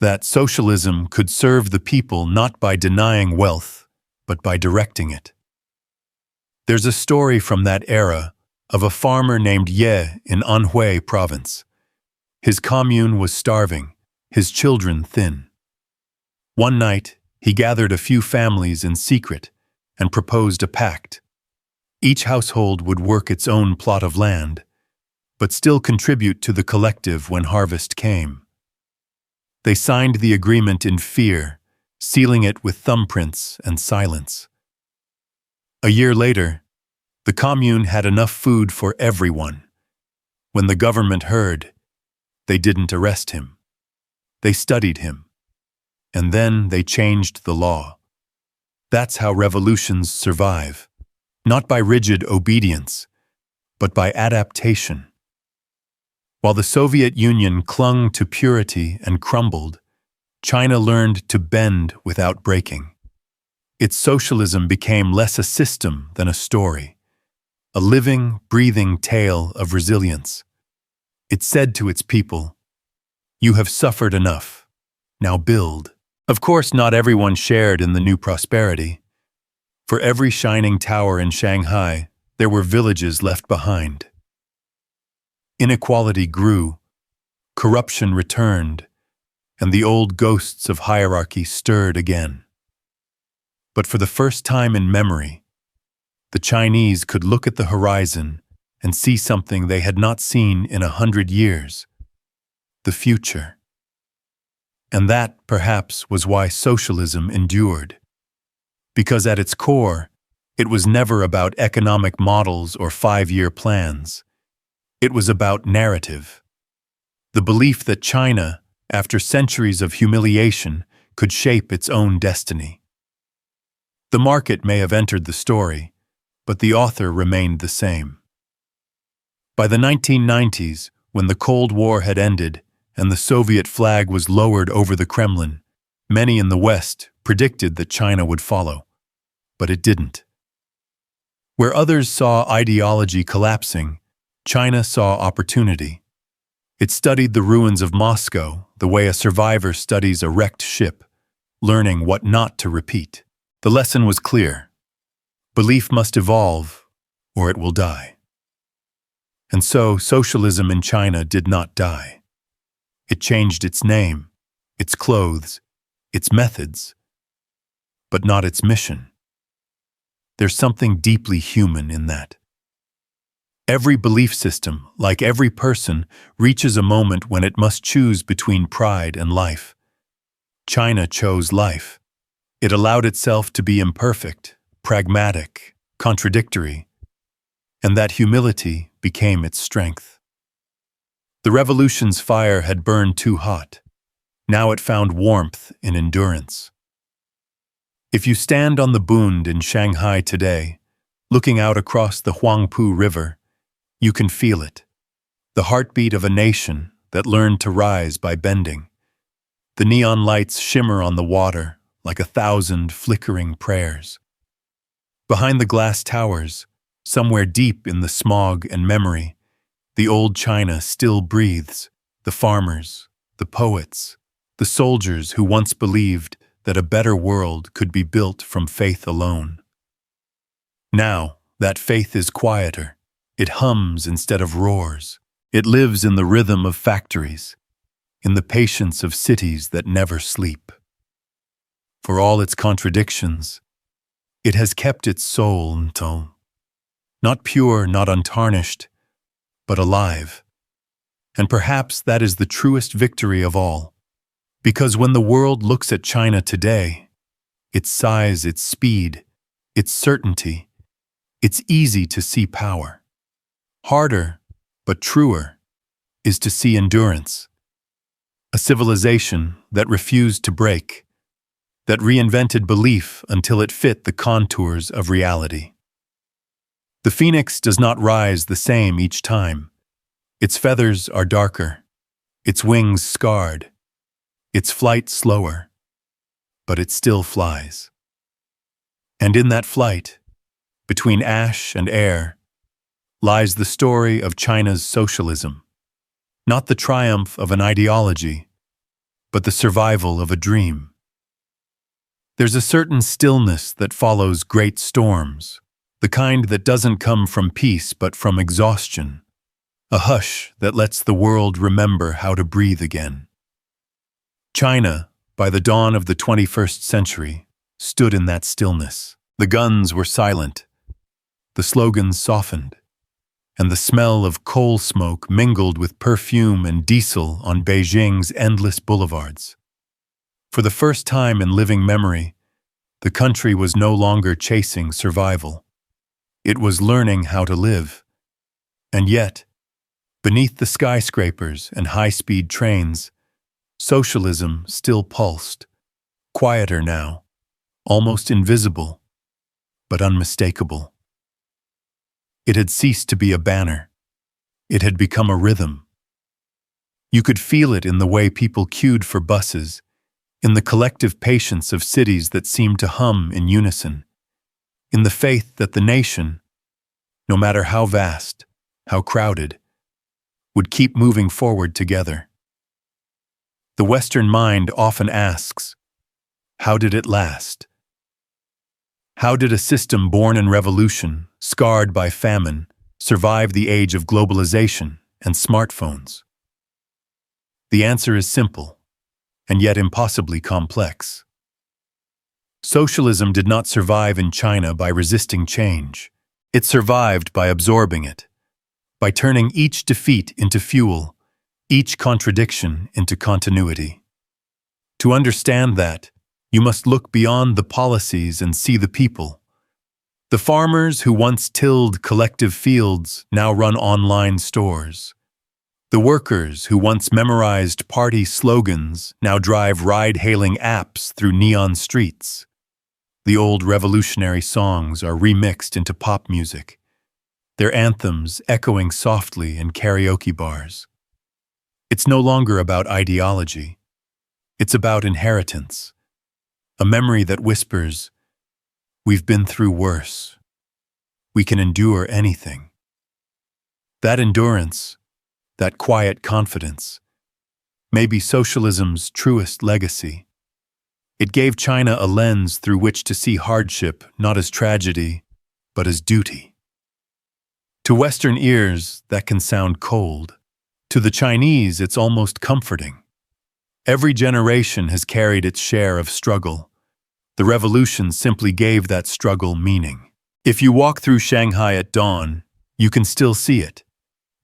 that socialism could serve the people not by denying wealth, but by directing it. There's a story from that era of a farmer named Ye in Anhui province. His commune was starving, his children thin. One night, he gathered a few families in secret and proposed a pact. Each household would work its own plot of land, but still contribute to the collective when harvest came. They signed the agreement in fear, sealing it with thumbprints and silence. A year later, the commune had enough food for everyone. When the government heard, they didn't arrest him. They studied him. And then they changed the law. That's how revolutions survive, not by rigid obedience, but by adaptation. While the Soviet Union clung to purity and crumbled, China learned to bend without breaking. Its socialism became less a system than a story, a living, breathing tale of resilience. It said to its people, "You have suffered enough. Now build." Of course, not everyone shared in the new prosperity. For every shining tower in Shanghai, there were villages left behind. Inequality grew, corruption returned, and the old ghosts of hierarchy stirred again. But for the first time in memory, the Chinese could look at the horizon and see something they had not seen in 100 years: the future. And that, perhaps, was why socialism endured. Because at its core, it was never about economic models or 5-year plans. It was about narrative. The belief that China, after centuries of humiliation, could shape its own destiny. The market may have entered the story, but the author remained the same. By the 1990s, when the Cold War had ended and the Soviet flag was lowered over the Kremlin, many in the West predicted that China would follow. But it didn't. Where others saw ideology collapsing, China saw opportunity. It studied the ruins of Moscow the way a survivor studies a wrecked ship, learning what not to repeat. The lesson was clear. Belief must evolve, or it will die. And so, socialism in China did not die. It changed its name, its clothes, its methods, but not its mission. There's something deeply human in that. Every belief system, like every person, reaches a moment when it must choose between pride and life. China chose life. It allowed itself to be imperfect, pragmatic, contradictory, and that humility became its strength. The revolution's fire had burned too hot. Now it found warmth in endurance. If you stand on the Bund in Shanghai today, looking out across the Huangpu River, you can feel it. The heartbeat of a nation that learned to rise by bending. The neon lights shimmer on the water like 1,000 flickering prayers. Behind the glass towers, somewhere deep in the smog and memory, the old China still breathes. The farmers, the poets, the soldiers who once believed that a better world could be built from faith alone. Now, that faith is quieter. It hums instead of roars. It lives in the rhythm of factories, in the patience of cities that never sleep. For all its contradictions, it has kept its soul until, not pure, not untarnished, but alive. And perhaps that is the truest victory of all. Because when the world looks at China today, its size, its speed, its certainty, it's easy to see power. Harder, but truer, is to see endurance. A civilization that refused to break, that reinvented belief until it fit the contours of reality. The phoenix does not rise the same each time. Its feathers are darker, its wings scarred, its flight slower, but it still flies. And in that flight, between ash and air, lies the story of China's socialism. Not the triumph of an ideology, but the survival of a dream. There's a certain stillness that follows great storms, the kind that doesn't come from peace but from exhaustion, a hush that lets the world remember how to breathe again. China, by the dawn of the 21st century, stood in that stillness. The guns were silent. The slogans softened. and the smell of coal smoke mingled with perfume and diesel on Beijing's endless boulevards. For the first time in living memory, the country was no longer chasing survival. It was learning how to live. And yet, beneath the skyscrapers and high-speed trains, socialism still pulsed, quieter now, almost invisible, but unmistakable. It had ceased to be a banner. It had become a rhythm. You could feel it in the way people queued for buses, in the collective patience of cities that seemed to hum in unison, in the faith that the nation, no matter how vast, how crowded, would keep moving forward together. The Western mind often asks, how did it last? How did a system born in revolution, scarred by famine, survive the age of globalization and smartphones? The answer is simple, and yet impossibly complex. Socialism did not survive in China by resisting change. It survived by absorbing it, by turning each defeat into fuel, each contradiction into continuity. To understand that, you must look beyond the policies and see the people. The farmers who once tilled collective fields now run online stores. The workers who once memorized party slogans now drive ride-hailing apps through neon streets. The old revolutionary songs are remixed into pop music, their anthems echoing softly in karaoke bars. It's no longer about ideology. It's about inheritance. A memory that whispers, we've been through worse. We can endure anything. That endurance, that quiet confidence, may be socialism's truest legacy. It gave China a lens through which to see hardship not as tragedy, but as duty. To Western ears, that can sound cold. To the Chinese, it's almost comforting. Every generation has carried its share of struggle. The revolution simply gave that struggle meaning. If you walk through Shanghai at dawn, you can still see it,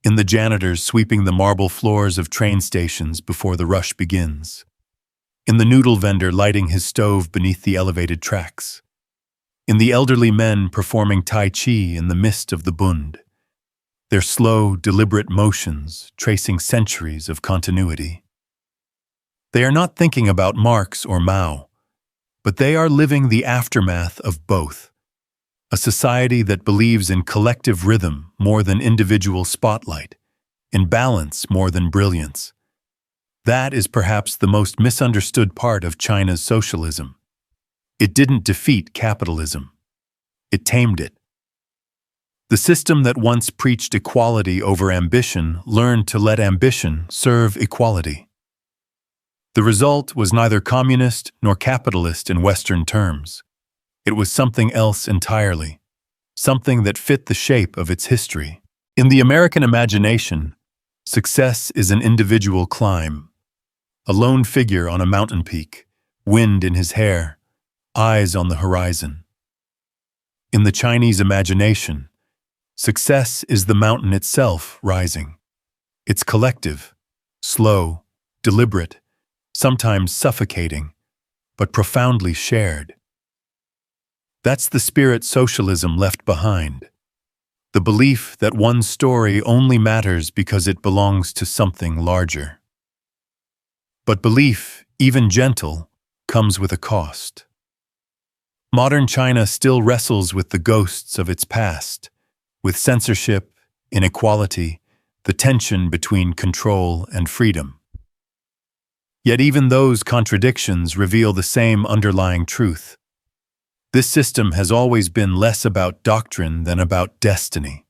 in the janitors sweeping the marble floors of train stations before the rush begins, in the noodle vendor lighting his stove beneath the elevated tracks, in the elderly men performing Tai Chi in the mist of the Bund, their slow, deliberate motions tracing centuries of continuity. They are not thinking about Marx or Mao, but they are living the aftermath of both. A society that believes in collective rhythm more than individual spotlight, in balance more than brilliance. That is perhaps the most misunderstood part of China's socialism. It didn't defeat capitalism. It tamed it. The system that once preached equality over ambition learned to let ambition serve equality. The result was neither communist nor capitalist in Western terms. It was something else entirely, something that fit the shape of its history. In the American imagination, success is an individual climb, a lone figure on a mountain peak, wind in his hair, eyes on the horizon. In the Chinese imagination, success is the mountain itself rising. It's collective, slow, deliberate, sometimes suffocating, but profoundly shared. That's the spirit socialism left behind. The belief that one's story only matters because it belongs to something larger. But belief, even gentle, comes with a cost. Modern China still wrestles with the ghosts of its past, with censorship, inequality, the tension between control and freedom. Yet even those contradictions reveal the same underlying truth. This system has always been less about doctrine than about destiny.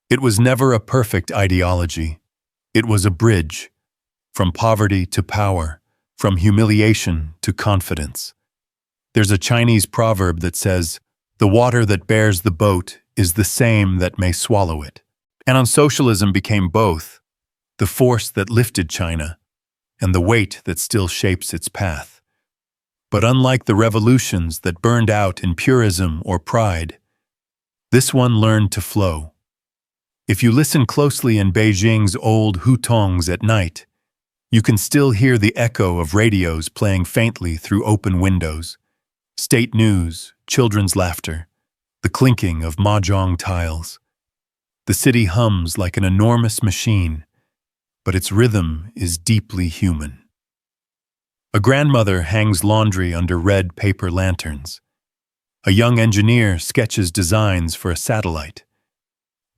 It was never a perfect ideology. It was a bridge, from poverty to power, from humiliation to confidence. There's a Chinese proverb that says, "The water that bears the boat is the same that may swallow it." And socialism became both, the force that lifted China and the weight that still shapes its path. But unlike the revolutions that burned out in purism or pride, this one learned to flow. If you listen closely in Beijing's old hutongs at night, you can still hear the echo of radios playing faintly through open windows, state news, children's laughter, the clinking of mahjong tiles. The city hums like an enormous machine, but its rhythm is deeply human. A grandmother hangs laundry under red paper lanterns. A young engineer sketches designs for a satellite.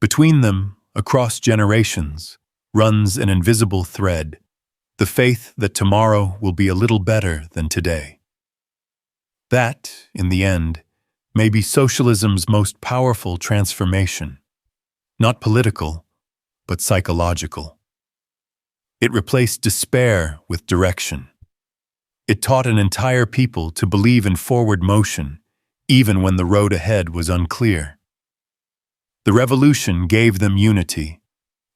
Between them, across generations, runs an invisible thread, the faith that tomorrow will be a little better than today. That, in the end, may be socialism's most powerful transformation, not political, but psychological. It replaced despair with direction. It taught an entire people to believe in forward motion, even when the road ahead was unclear. The revolution gave them unity.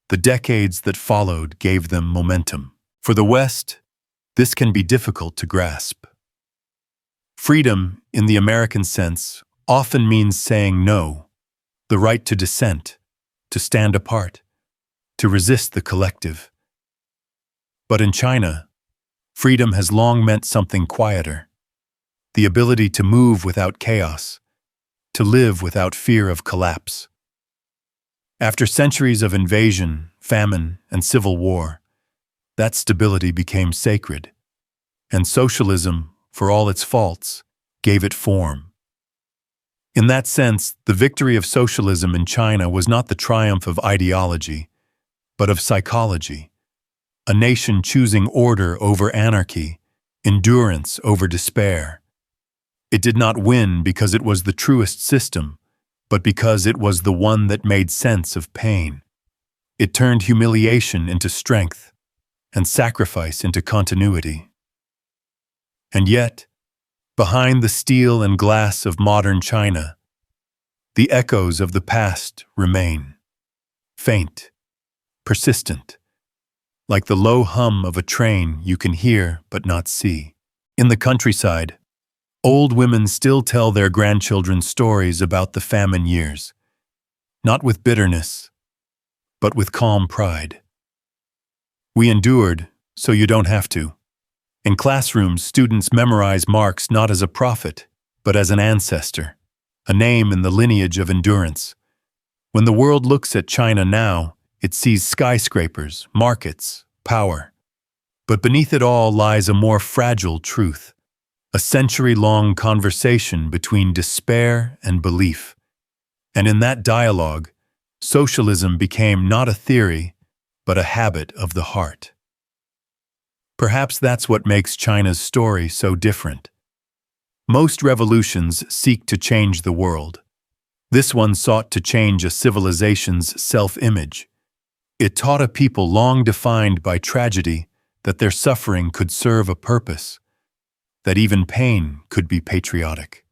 The decades that followed gave them momentum. For the West, this can be difficult to grasp. Freedom, in the American sense, often means saying no, the right to dissent, to stand apart, to resist the collective. But in China, freedom has long meant something quieter, the ability to move without chaos, to live without fear of collapse. After centuries of invasion, famine, and civil war, that stability became sacred, and socialism, for all its faults, gave it form. In that sense, the victory of socialism in China was not the triumph of ideology, but of psychology, a nation choosing order over anarchy, endurance over despair. It did not win because it was the truest system, but because it was the one that made sense of pain. It turned humiliation into strength, and sacrifice into continuity. And yet, behind the steel and glass of modern China, the echoes of the past remain, faint, persistent, like the low hum of a train you can hear but not see. In the countryside, old women still tell their grandchildren stories about the famine years, not with bitterness, but with calm pride. We endured, so you don't have to. In classrooms, students memorize Marx not as a prophet, but as an ancestor, a name in the lineage of endurance. When the world looks at China now, it sees skyscrapers, markets, power. But beneath it all lies a more fragile truth, a century-long conversation between despair and belief. And in that dialogue, socialism became not a theory, but a habit of the heart. Perhaps that's what makes China's story so different. Most revolutions seek to change the world. This one sought to change a civilization's self-image. It taught a people long defined by tragedy that their suffering could serve a purpose, that even pain could be patriotic.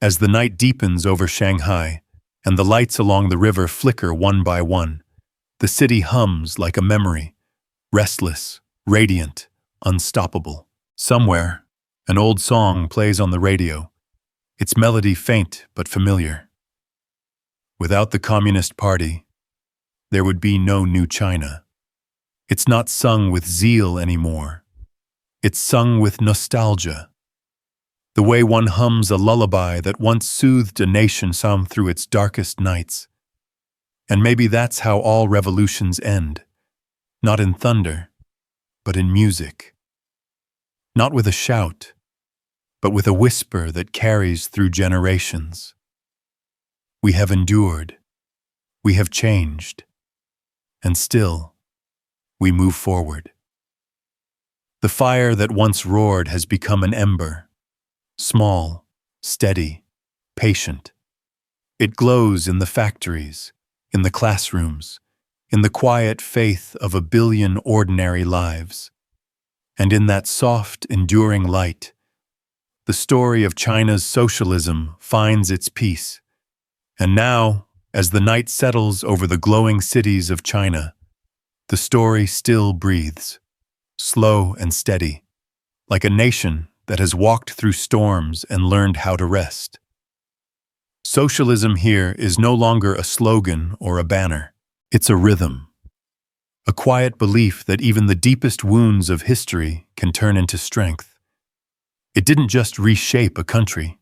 As the night deepens over Shanghai and the lights along the river flicker one by one, the city hums like a memory, restless, radiant, unstoppable. Somewhere, an old song plays on the radio, its melody faint but familiar. Without the Communist Party, there would be no new China. It's not sung with zeal anymore. It's sung with nostalgia. The way one hums a lullaby that once soothed a nation some through its darkest nights. And maybe that's how all revolutions end, not in thunder, but in music. Not with a shout, but with a whisper that carries through generations. We have endured, we have changed, and still, we move forward. The fire that once roared has become an ember, small, steady, patient. It glows in the factories, in the classrooms, in the quiet faith of a billion ordinary lives. And in that soft, enduring light, the story of China's socialism finds its peace. And now, as the night settles over the glowing cities of China, the story still breathes, slow and steady, like a nation that has walked through storms and learned how to rest. Socialism here is no longer a slogan or a banner. It's a rhythm, a quiet belief that even the deepest wounds of history can turn into strength. It didn't just reshape a country.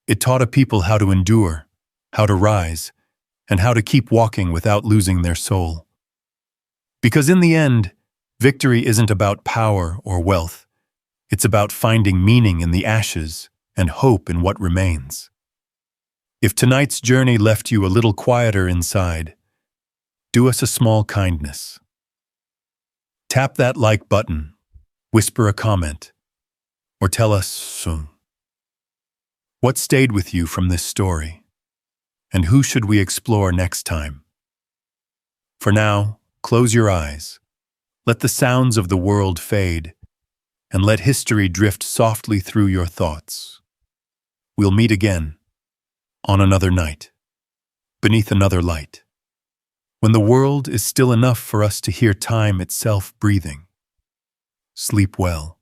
It taught a people how to endure, how to rise, and how to keep walking without losing their soul. Because in the end, victory isn't about power or wealth. It's about finding meaning in the ashes and hope in what remains. If tonight's journey left you a little quieter inside, do us a small kindness. Tap that like button, whisper a comment, or tell us soon. What stayed with you from this story? And who should we explore next time? For now, close your eyes. Let the sounds of the world fade, and let history drift softly through your thoughts. We'll meet again, on another night, beneath another light, when the world is still enough for us to hear time itself breathing. Sleep well.